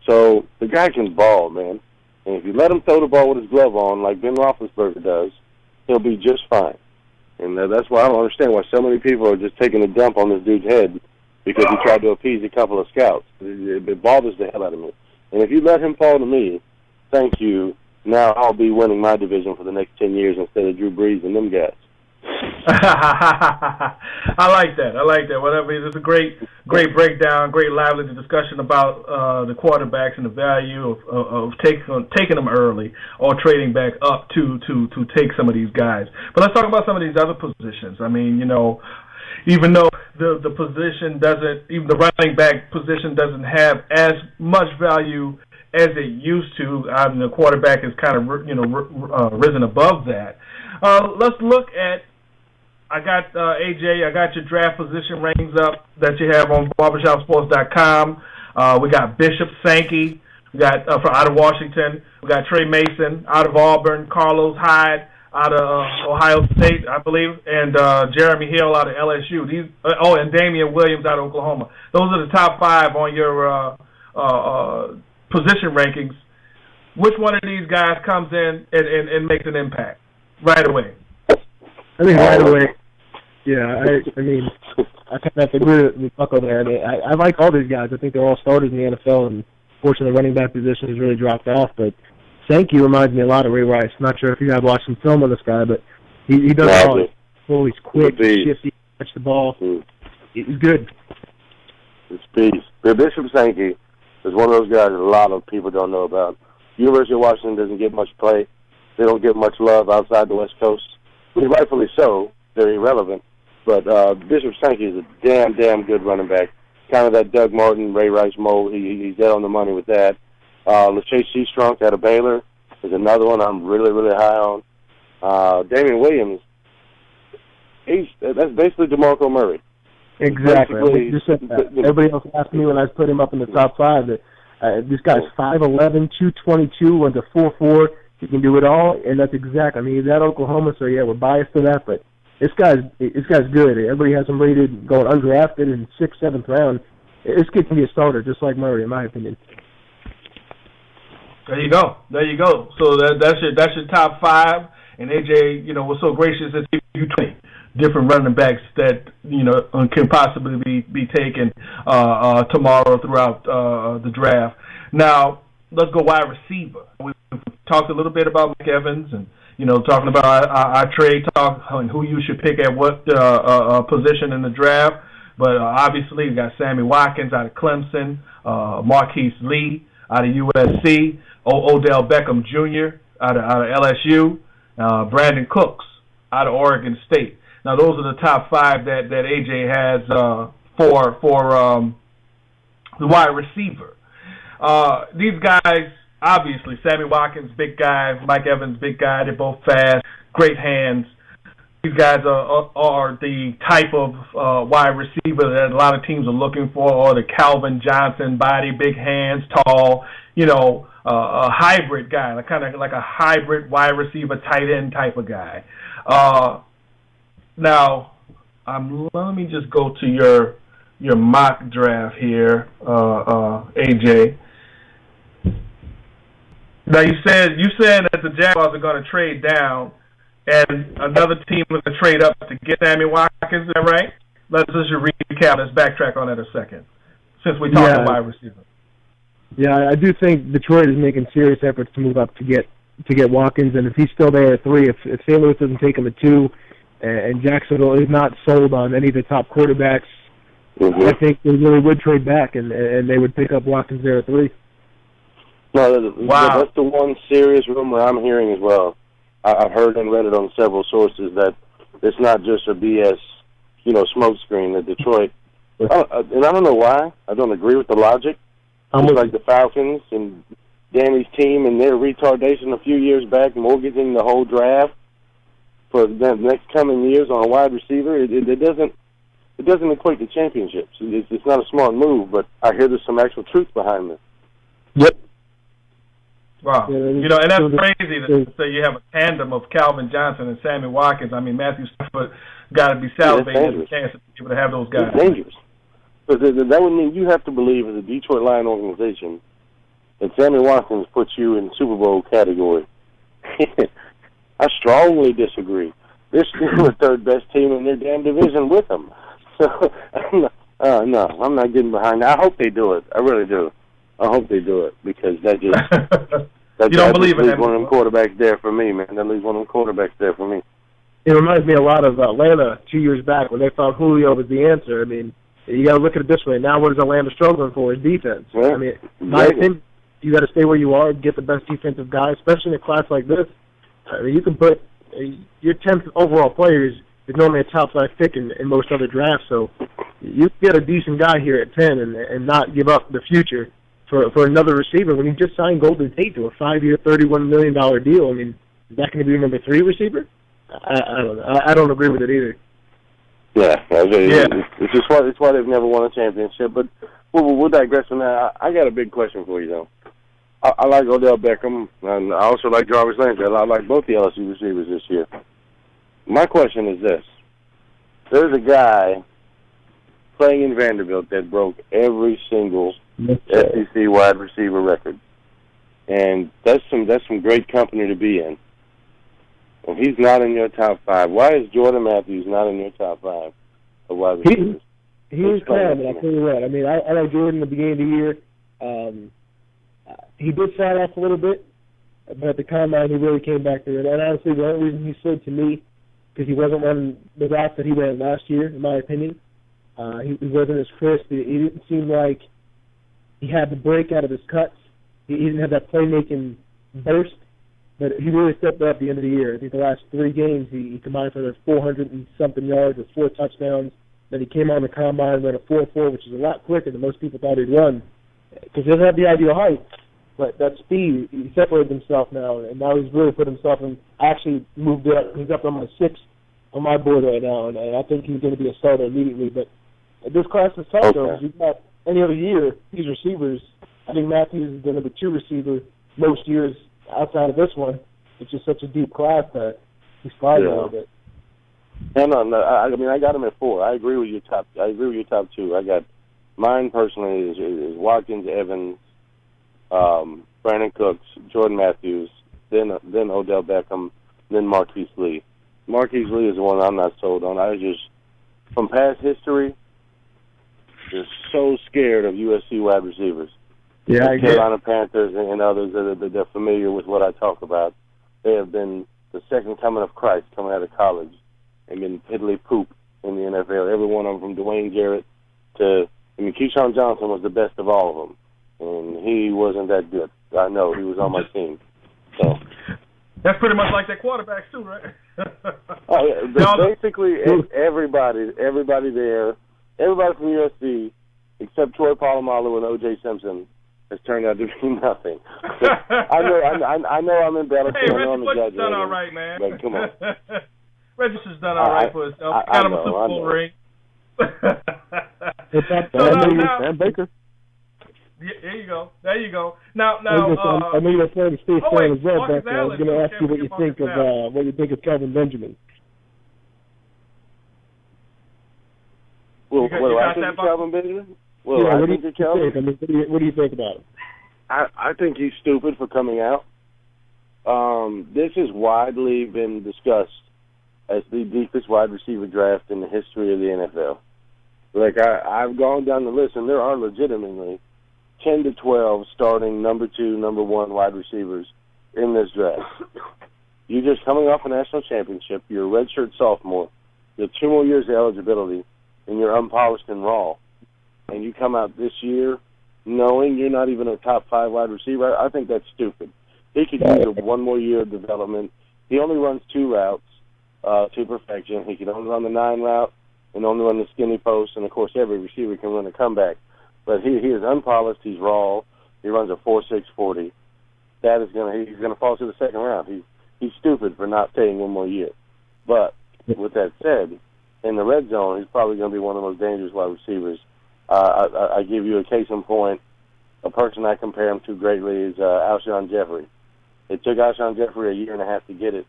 So the guy can ball, man. And if you let him throw the ball with his glove on, like Ben Roethlisberger does, he'll be just fine. And that's why I don't understand why so many people are just taking a dump on this dude's head because he tried to appease a couple of scouts. It bothers the hell out of me. And if you let him fall to me, thank you. Now I'll be winning my division for the next 10 years instead of Drew Brees and them guys. I like that. Whatever. It's a great breakdown, great lively discussion about the quarterbacks and the value of taking them early or trading back up to take some of these guys. But let's talk about some of these other positions. I mean, even though the position doesn't, even the running back position doesn't have as much value as it used to, the quarterback has kind of risen above that. Let's look at. I got AJ. I got your draft position rankings up that you have on barbershopsports.com. We got Bishop Sankey. We got out of Washington. We got Trey Mason out of Auburn. Carlos Hyde out of Ohio State, I believe, and Jeremy Hill out of LSU. And Damian Williams out of Oklahoma. Those are the top 5 on your position rankings. Which one of these guys comes in and makes an impact right away? I think right away. Yeah, I mean, I kind of have to agree with Bucko there. I like all these guys. I think they're all starters in the NFL, and fortunately the running back position has really dropped off. But Sankey reminds me a lot of Ray Rice. Not sure if you guys watched some film on this guy, but he does it all. Oh, he's quick, shifty, catch the ball. He's good. It's peace. Bishop Sankey is one of those guys that a lot of people don't know about. University of Washington doesn't get much play. They don't get much love outside the West Coast. Rightfully so. They're irrelevant. But Bishop Sankey is a damn good running back. Kind of that Doug Martin, Ray Rice mold. He's dead on the money with that. LaChase Seastrunk out of Baylor is another one I'm really high on. Damian Williams, that's basically DeMarco Murray. Exactly. Just said that. Everybody else asked me when I put him up in the top 5 that this guy's 5'11", 222, runs a 4.4. He can do it all, and that's exact. I mean, he's at Oklahoma, so yeah, we're biased to that, but this guy's good. Everybody has him rated going undrafted in 6th, 7th round. This kid can be a starter, just like Murray, in my opinion. There you go. So that's your top 5, and AJ, was so gracious that you 20 different running backs that can possibly be taken tomorrow throughout the draft. Now let's go wide receiver. We've talked a little bit about Mike Evans and talking about our trade talk and who you should pick at what position in the draft. But obviously we got Sammy Watkins out of Clemson, Marquise Lee out of USC, Odell Beckham Jr. out of LSU, Brandon Cooks out of Oregon State. Now those are the top 5 that AJ has for the wide receiver. These guys, obviously, Sammy Watkins, big guy, Mike Evans, big guy. They're both fast, great hands. These guys are the type of wide receiver that a lot of teams are looking for, or the Calvin Johnson body, big hands, tall, a hybrid guy, kind of like a hybrid wide receiver, tight end type of guy. Now, let me just go to your mock draft here, AJ. Now you said that the Jaguars are going to trade down, and another team is going to trade up to get Sammy Watkins. Is that right? Let's just recap. Let's backtrack on that a second, since we talked about wide receiver. Yeah, I do think Detroit is making serious efforts to move up to get Watkins, and if he's still there at 3, if St. Louis doesn't take him at 2, and Jacksonville is not sold on any of the top quarterbacks, I think they really would trade back, and they would pick up Watkins there at 3. No, wow. That's the one serious rumor I'm hearing as well. I've heard and read it on several sources that it's not just a BS, smokescreen that Detroit. And I don't know why. I don't agree with the logic. Just like the Falcons and Danny's team and their retardation a few years back, mortgaging the whole draft for the next coming years on a wide receiver. It doesn't equate to championships. It's not a smart move, but I hear there's some actual truth behind this. Yep. Wow. Yeah, and that's crazy to say you have a tandem of Calvin Johnson and Sammy Watkins. I mean, Matthew Stafford got to be salivating at the chance to be able to have those guys. It's dangerous. But that would mean you have to believe, as a Detroit Lion organization, that Sammy Watkins puts you in Super Bowl category. I strongly disagree. They're still the third best team in their damn division with them. So, no, I'm not getting behind that. I hope they do it. I really do. I hope they do it, because that just you don't believe in that. One of them quarterbacks there for me, man. That leaves one of them quarterbacks there for me. It reminds me a lot of Atlanta 2 years back when they thought Julio was the answer. I mean, you got to look at it this way. Now, what is Atlanta struggling for? Is defense. Yeah, I mean, my opinion, you got to stay where you are, get the best defensive guy, especially in a class like this. I mean, you can put your 10th overall players is normally a top 5 pick in most other drafts. So you get a decent guy here at 10 and not give up the future for another receiver when you just signed Golden Tate to a 5-year, $31 million deal. I mean, is that going to be your number 3 receiver? I don't know. I don't agree with it either. Yeah, it's why they've never won a championship. But we'll digress from that. I got a big question for you, though. I like Odell Beckham, and I also like Jarvis Landry. I like both the LSU receivers this year. My question is this. There's a guy playing in Vanderbilt that broke every single SEC wide receiver record. And that's some great company to be in. And he's not in your top 5. Why is Jordan Matthews not in your top 5 of wide receivers? He was bad, but I'll tell you what. I mean, I like Jordan at the beginning of the year. He did slide off a little bit, but at the combine he really came back to it. And honestly, the only reason he slid to me, because he wasn't on the route that he ran last year, in my opinion. He wasn't as crisp. He didn't seem like he had the break out of his cuts. He didn't have that playmaking burst. But he really stepped up at the end of the year. I think the last 3 games he combined for those 400 and something yards with 4 touchdowns. Then he came on the combine and ran a 4.4, which is a lot quicker than most people thought he'd run. Because he doesn't have the ideal height, but that speed, he separated himself now, and now he's really put himself in. Actually moved up. He's up on my 6th on my board right now, and I think he's going to be a starter immediately. But this class is tough, though, because you've got any other year, these receivers. I think Matthews is the number 2 receiver most years outside of this one. It's just such a deep class that he's sliding a little bit. No. I mean, I got him at 4. I agree with your top 2. I got mine personally is Watkins, Evans, Brandon Cooks, Jordan Matthews, then Odell Beckham, then Marquise Lee. Marquise Lee is the one I'm not sold on. I just, from past history, just so scared of USC wide receivers. Yeah, the Carolina Panthers and others that they're familiar with what I talk about. They have been the second coming of Christ coming out of college and been piddly poop in the NFL. Every one of them, from Dwayne Jarrett to, Keyshawn Johnson was the best of all of them, and he wasn't that good. I know, he was on my team. So that's pretty much like that quarterbacks too, right? Oh yeah, basically everybody there, everybody from USC except Troy Polamalu and O.J. Simpson has turned out to be nothing. I know I'm embellishing. Hey, I know I'm Regis's exaggerating. done all right, man. But come on. Regis's done all right for himself. Got him a Super Bowl ring. And Baker. Yeah, there you go. Now, I know you're playing the State fan as well, Marcus but I was going to ask you what you think of Kelvin Benjamin. Well, what do I think of Calvin Benjamin? Well, yeah, I think of Calvin. I mean, what do you think about him? I think he's stupid for coming out. This has widely been discussed as the deepest wide receiver draft in the history of the NFL. Like, I've gone down the list, and there are legitimately 10 to 12 starting number 2, number 1 wide receivers in this draft. You're just coming off a national championship. You're a redshirt sophomore. You have 2 more years of eligibility, and you're unpolished and raw. And you come out this year knowing you're not even a top 5 wide receiver. I think that's stupid. He could use 1 more year of development. He only runs 2 routes to perfection. He can only run the 9 route and only run the skinny post. And, of course, every receiver can run a comeback. But he is unpolished. He's raw. He runs a 4.6 40. He's gonna fall to the second round. He's stupid for not staying 1 more year. But with that said, in the red zone, he's probably going to be one of the most dangerous wide receivers. I give you a case in point. A person I compare him to greatly is Alshon Jeffrey. It took Alshon Jeffrey a year and a half to get it,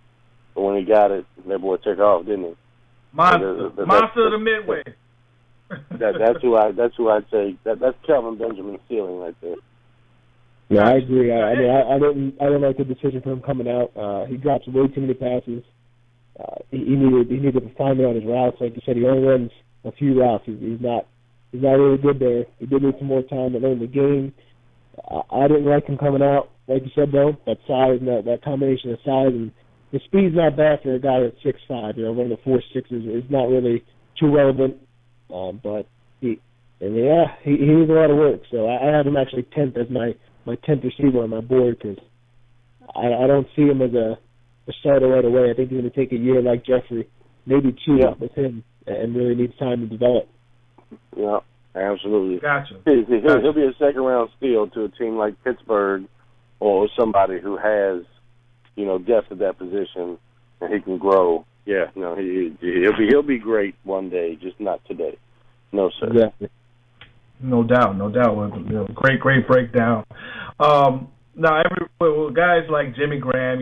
but when he got it, that boy took off, didn't he? Monster of the Midway. That's who I'd say. That's Kelvin Benjamin's ceiling right there. Yeah, I agree. I didn't like the decision for him coming out. He drops way too many passes. He needed refinement on his routes. Like you said, he only runs a few routes. He's not really good there. He did need some more time to learn the game. I didn't like him coming out. Like you said, though, that size and that combination of size and the speed's not bad for a guy that's 6'5". Running the 4.6 is not really too relevant. But he needs a lot of work. So I have him actually 10th as my 10th receiver on my board because I don't see him as a starter right away. I think he's going to take a year like Jeffrey, maybe 2 with him, and really needs time to develop. Yeah, absolutely. Gotcha. He'll be a second-round steal to a team like Pittsburgh or somebody who has, depth at that position and he can grow. Yeah, no, he'll be great one day, just not today. No, sir. Exactly. No doubt. Great breakdown. Now, guys like Jimmy Graham,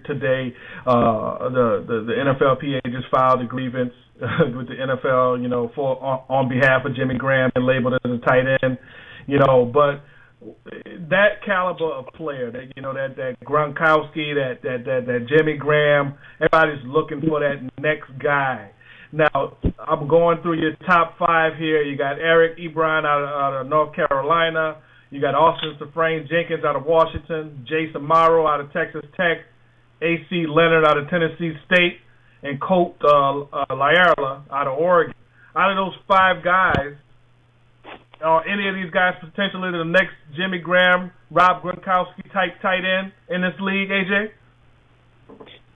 today the NFLPA just filed a grievance with the NFL, on behalf of Jimmy Graham and labeled it as a tight end, but that caliber of player, that Gronkowski, that Jimmy Graham, everybody's looking for that next guy. Now, I'm going through your top 5 here. You got Eric Ebron out of North Carolina. You got Austin Safrain Jenkins out of Washington, Jason Morrow out of Texas Tech, A.C. Leonard out of Tennessee State, and Colt Lyerla out of Oregon. Out of those 5 guys, are any of these guys potentially the next Jimmy Graham, Rob Gronkowski type tight end in this league, AJ?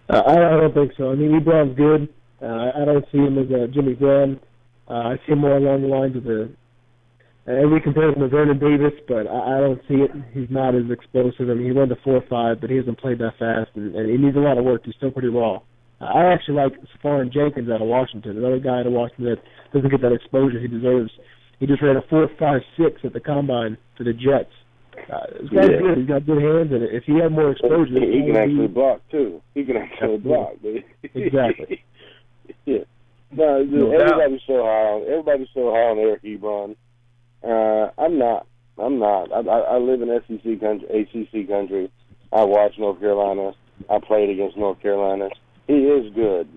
I don't think so. I mean, Ebron's good. I don't see him as a Jimmy Graham. I see him more along the lines of we compare him to Vernon Davis, but I don't see it. He's not as explosive. I mean, he runs a 4.5, but he hasn't played that fast, and he needs a lot of work. He's still pretty raw. I actually like Safarian Jenkins out of Washington, another guy out of Washington that doesn't get that exposure he deserves. He just ran a 4.56 at the combine for the Jets. This guy's good. He's got good hands, and if he had more exposure, he can actually block too. He can actually block. Exactly. Yeah. No, everybody's so high on Eric Ebron. I'm not. I live in SEC country, ACC country. I watch North Carolina. I played against North Carolina. He is good,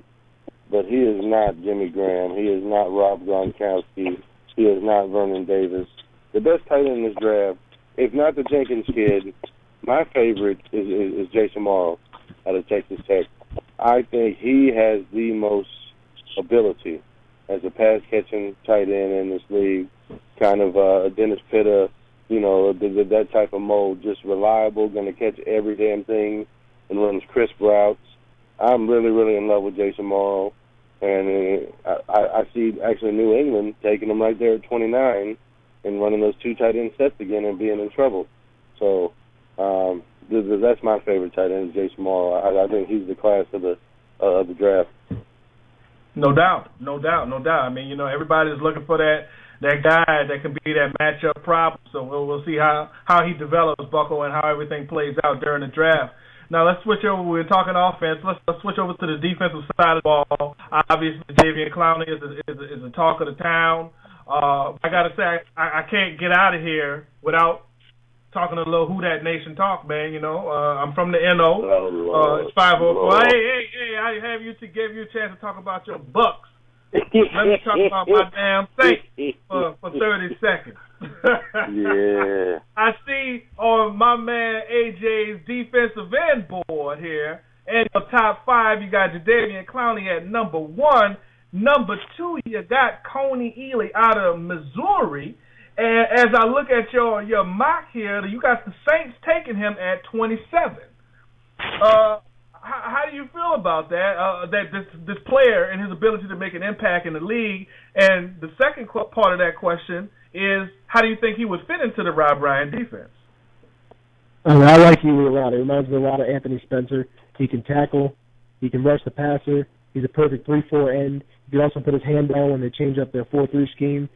but he is not Jimmy Graham. He is not Rob Gronkowski. He is not Vernon Davis. The best tight end in this draft, if not the Jenkins kid, my favorite is Jason Morrow out of Texas Tech. I think he has the most ability as a pass-catching tight end in this league, kind of a Dennis Pitta, that type of mold, just reliable, going to catch every damn thing and runs crisp routes. I'm really, really in love with Jason Morrow, and I see actually New England taking him right there at 29 and running those 2 tight end sets again and being in trouble. So that's my favorite tight end, Jason Morrow. I think he's the class of the draft. No doubt. I mean, everybody's looking for that guy that can be that matchup problem. So we'll see how he develops, Bucko, and how everything plays out during the draft. Now let's switch over. We're talking offense. Let's switch over to the defensive side of the ball. Obviously, Jadeveon Clowney is the talk of the town. I got to say, I can't get out of here without talking a little Who Dat Nation talk, man. I'm from the NO. It's 504. Hey, I have you to give you a chance to talk about your Bucks. Let me talk about my damn thing for 30 seconds. Yeah. I see on my man AJ's defensive end board here, and your top 5, you got Jadeveon Clowney at number 1. Number 2, you got Coney Ely out of Missouri. And as I look at your mock here, you got the Saints taking him at 27. How do you feel about that? That this player and his ability to make an impact in the league. And the second part of that question is, how do you think he would fit into the Rob Ryan defense? I like Ely a lot. It reminds me a lot of Anthony Spencer. He can tackle. He can rush the passer. He's a perfect 3-4 end. He can also put his hand down when they change up their 4-3 scheme.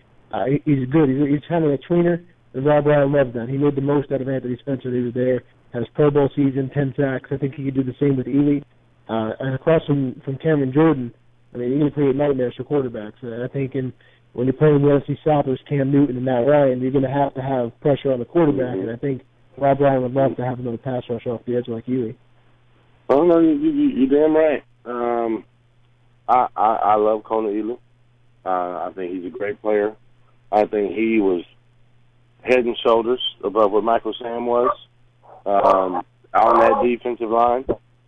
He's good. He's kind of a tweener, and Rob Ryan loves that. He made the most out of Anthony Spencer. He was there, had his Pro Bowl season, 10 sacks. I think he could do the same with Ely. And across from Cameron Jordan, I mean, he's going to create nightmares for quarterbacks. I think when you're playing the NFC South, there's Cam Newton and Matt Ryan, you're going to have pressure on the quarterback, and I think Rob Ryan would love to have another pass rush off the edge like Ely. Oh, no, you're damn right. I love Coney Ely. I think he's a great player. I think he was head and shoulders above what Michael Sam was on that defensive line.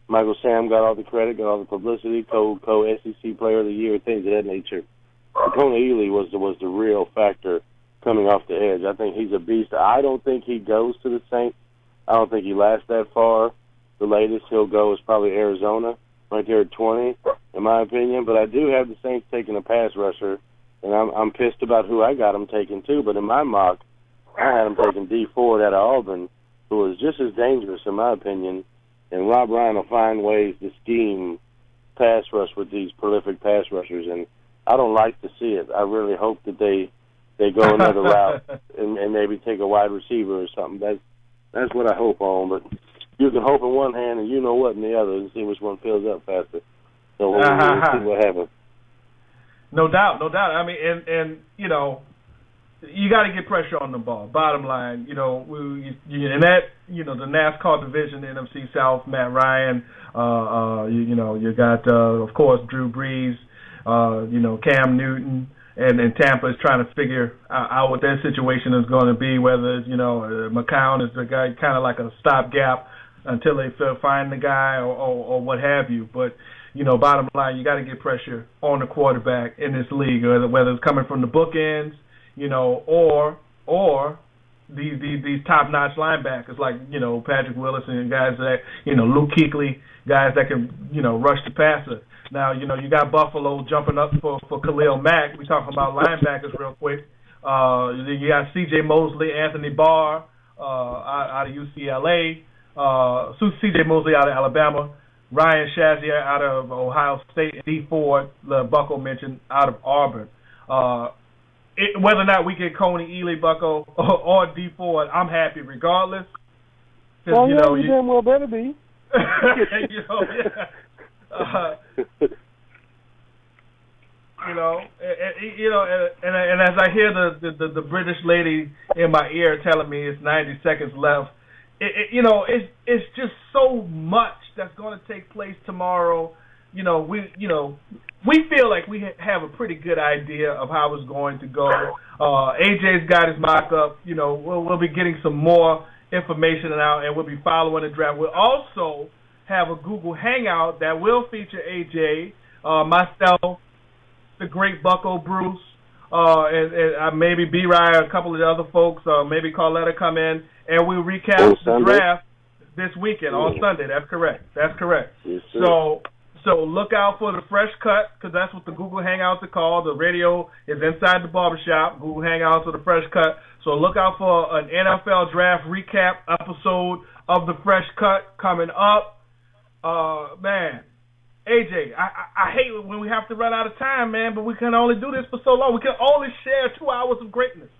Michael Sam got all the credit, got all the publicity, co-SEC Player of the Year, things of that nature. But Coney Ely was the real factor coming off the edge. I think he's a beast. I don't think he goes to the Saints. I don't think he lasts that far. The latest he'll go is probably Arizona, right there at 20, in my opinion. But I do have the Saints taking a pass rusher, and I'm pissed about who I got him taking too. But in my mock, I had him taking D Ford out of Auburn, who was just as dangerous in my opinion. And Rob Ryan will find ways to scheme pass rush with these prolific pass rushers, and I don't like to see it. I really hope that they go another route and maybe take a wide receiver or something. That's what I hope on. But you can hope in one hand and you know what in the other, and see which one fills up faster. So we'll see what happens. No doubt. I mean, and you know, you got to get pressure on the ball. Bottom line, you know, and that, you know, the NASCAR division, the NFC South, Matt Ryan, you know, you got of course Drew Brees, you know, Cam Newton, and Tampa is trying to figure out what their situation is going to be. Whether it's, you know, McCown is the guy, kind of like a stopgap until they find the guy or what have you. But you know, bottom line, you got to get pressure on the quarterback in this league, whether it's coming from the bookends, you know, or these top-notch linebackers like, you know, Patrick Willis and guys that, you know, Luke Kuechly, guys that can, you know, rush the passer. Now, you know, you got Buffalo jumping up for Khalil Mack. We're talking about linebackers real quick. You got C.J. Mosley, Anthony Barr out of UCLA, C.J. Mosley out of Alabama, Ryan Shazier out of Ohio State, and D. Ford, the Bucko mentioned, out of Auburn. Whether or not we get Coney Ely, Bucko, or D. Ford, I'm happy regardless. Well, you know, you damn well better be. You know, yeah. You know, and as I hear the British lady in my ear telling me it's 90 seconds left, you know, it's just so much that's going to take place tomorrow. You know, we feel like we have a pretty good idea of how it's going to go. AJ's got his mock-up. You know, we'll be getting some more information out, and we'll be following the draft. We'll also have a Google Hangout that will feature AJ, myself, the great Bucko Bruce, and maybe B-Rye, a couple of the other folks, maybe Carletta come in, and we'll recap the draft this weekend on Sunday. That's correct. Yes, so look out for the Fresh Cut, because that's what the Google Hangouts are called. The radio is inside the barbershop. Google Hangouts are the Fresh Cut. So look out for an NFL draft recap episode of the Fresh Cut coming up. Man, AJ, I hate when we have to run out of time, man, but we can only do this for so long. We can only share 2 hours of greatness.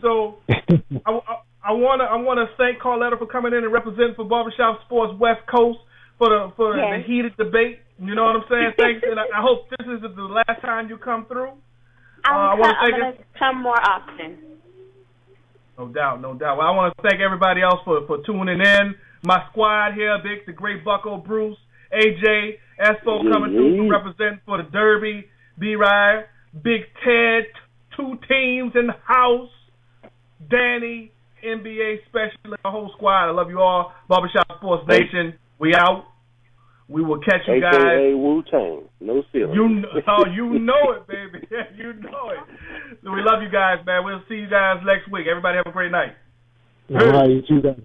So I want to thank Carletta for coming in and representing for Barbershop Sports West Coast for the heated debate. You know what I'm saying? Thanks, and I hope this is the last time you come through. I'm going to come more often. No doubt. Well, I want to thank everybody else for tuning in. My squad here, Big, the great Bucko Bruce, AJ, Espo coming through to represent for the Derby, B-Ride, Big Ted, 2 teams in the house, Danny, NBA specialist, the whole squad. I love you all. Barbershop Sports Nation, we out. We will catch you guys. AKA Wu-Tang. No ceiling. You know it, baby. You know it. So we love you guys, man. We'll see you guys next week. Everybody have a great night. All right, you too, guys.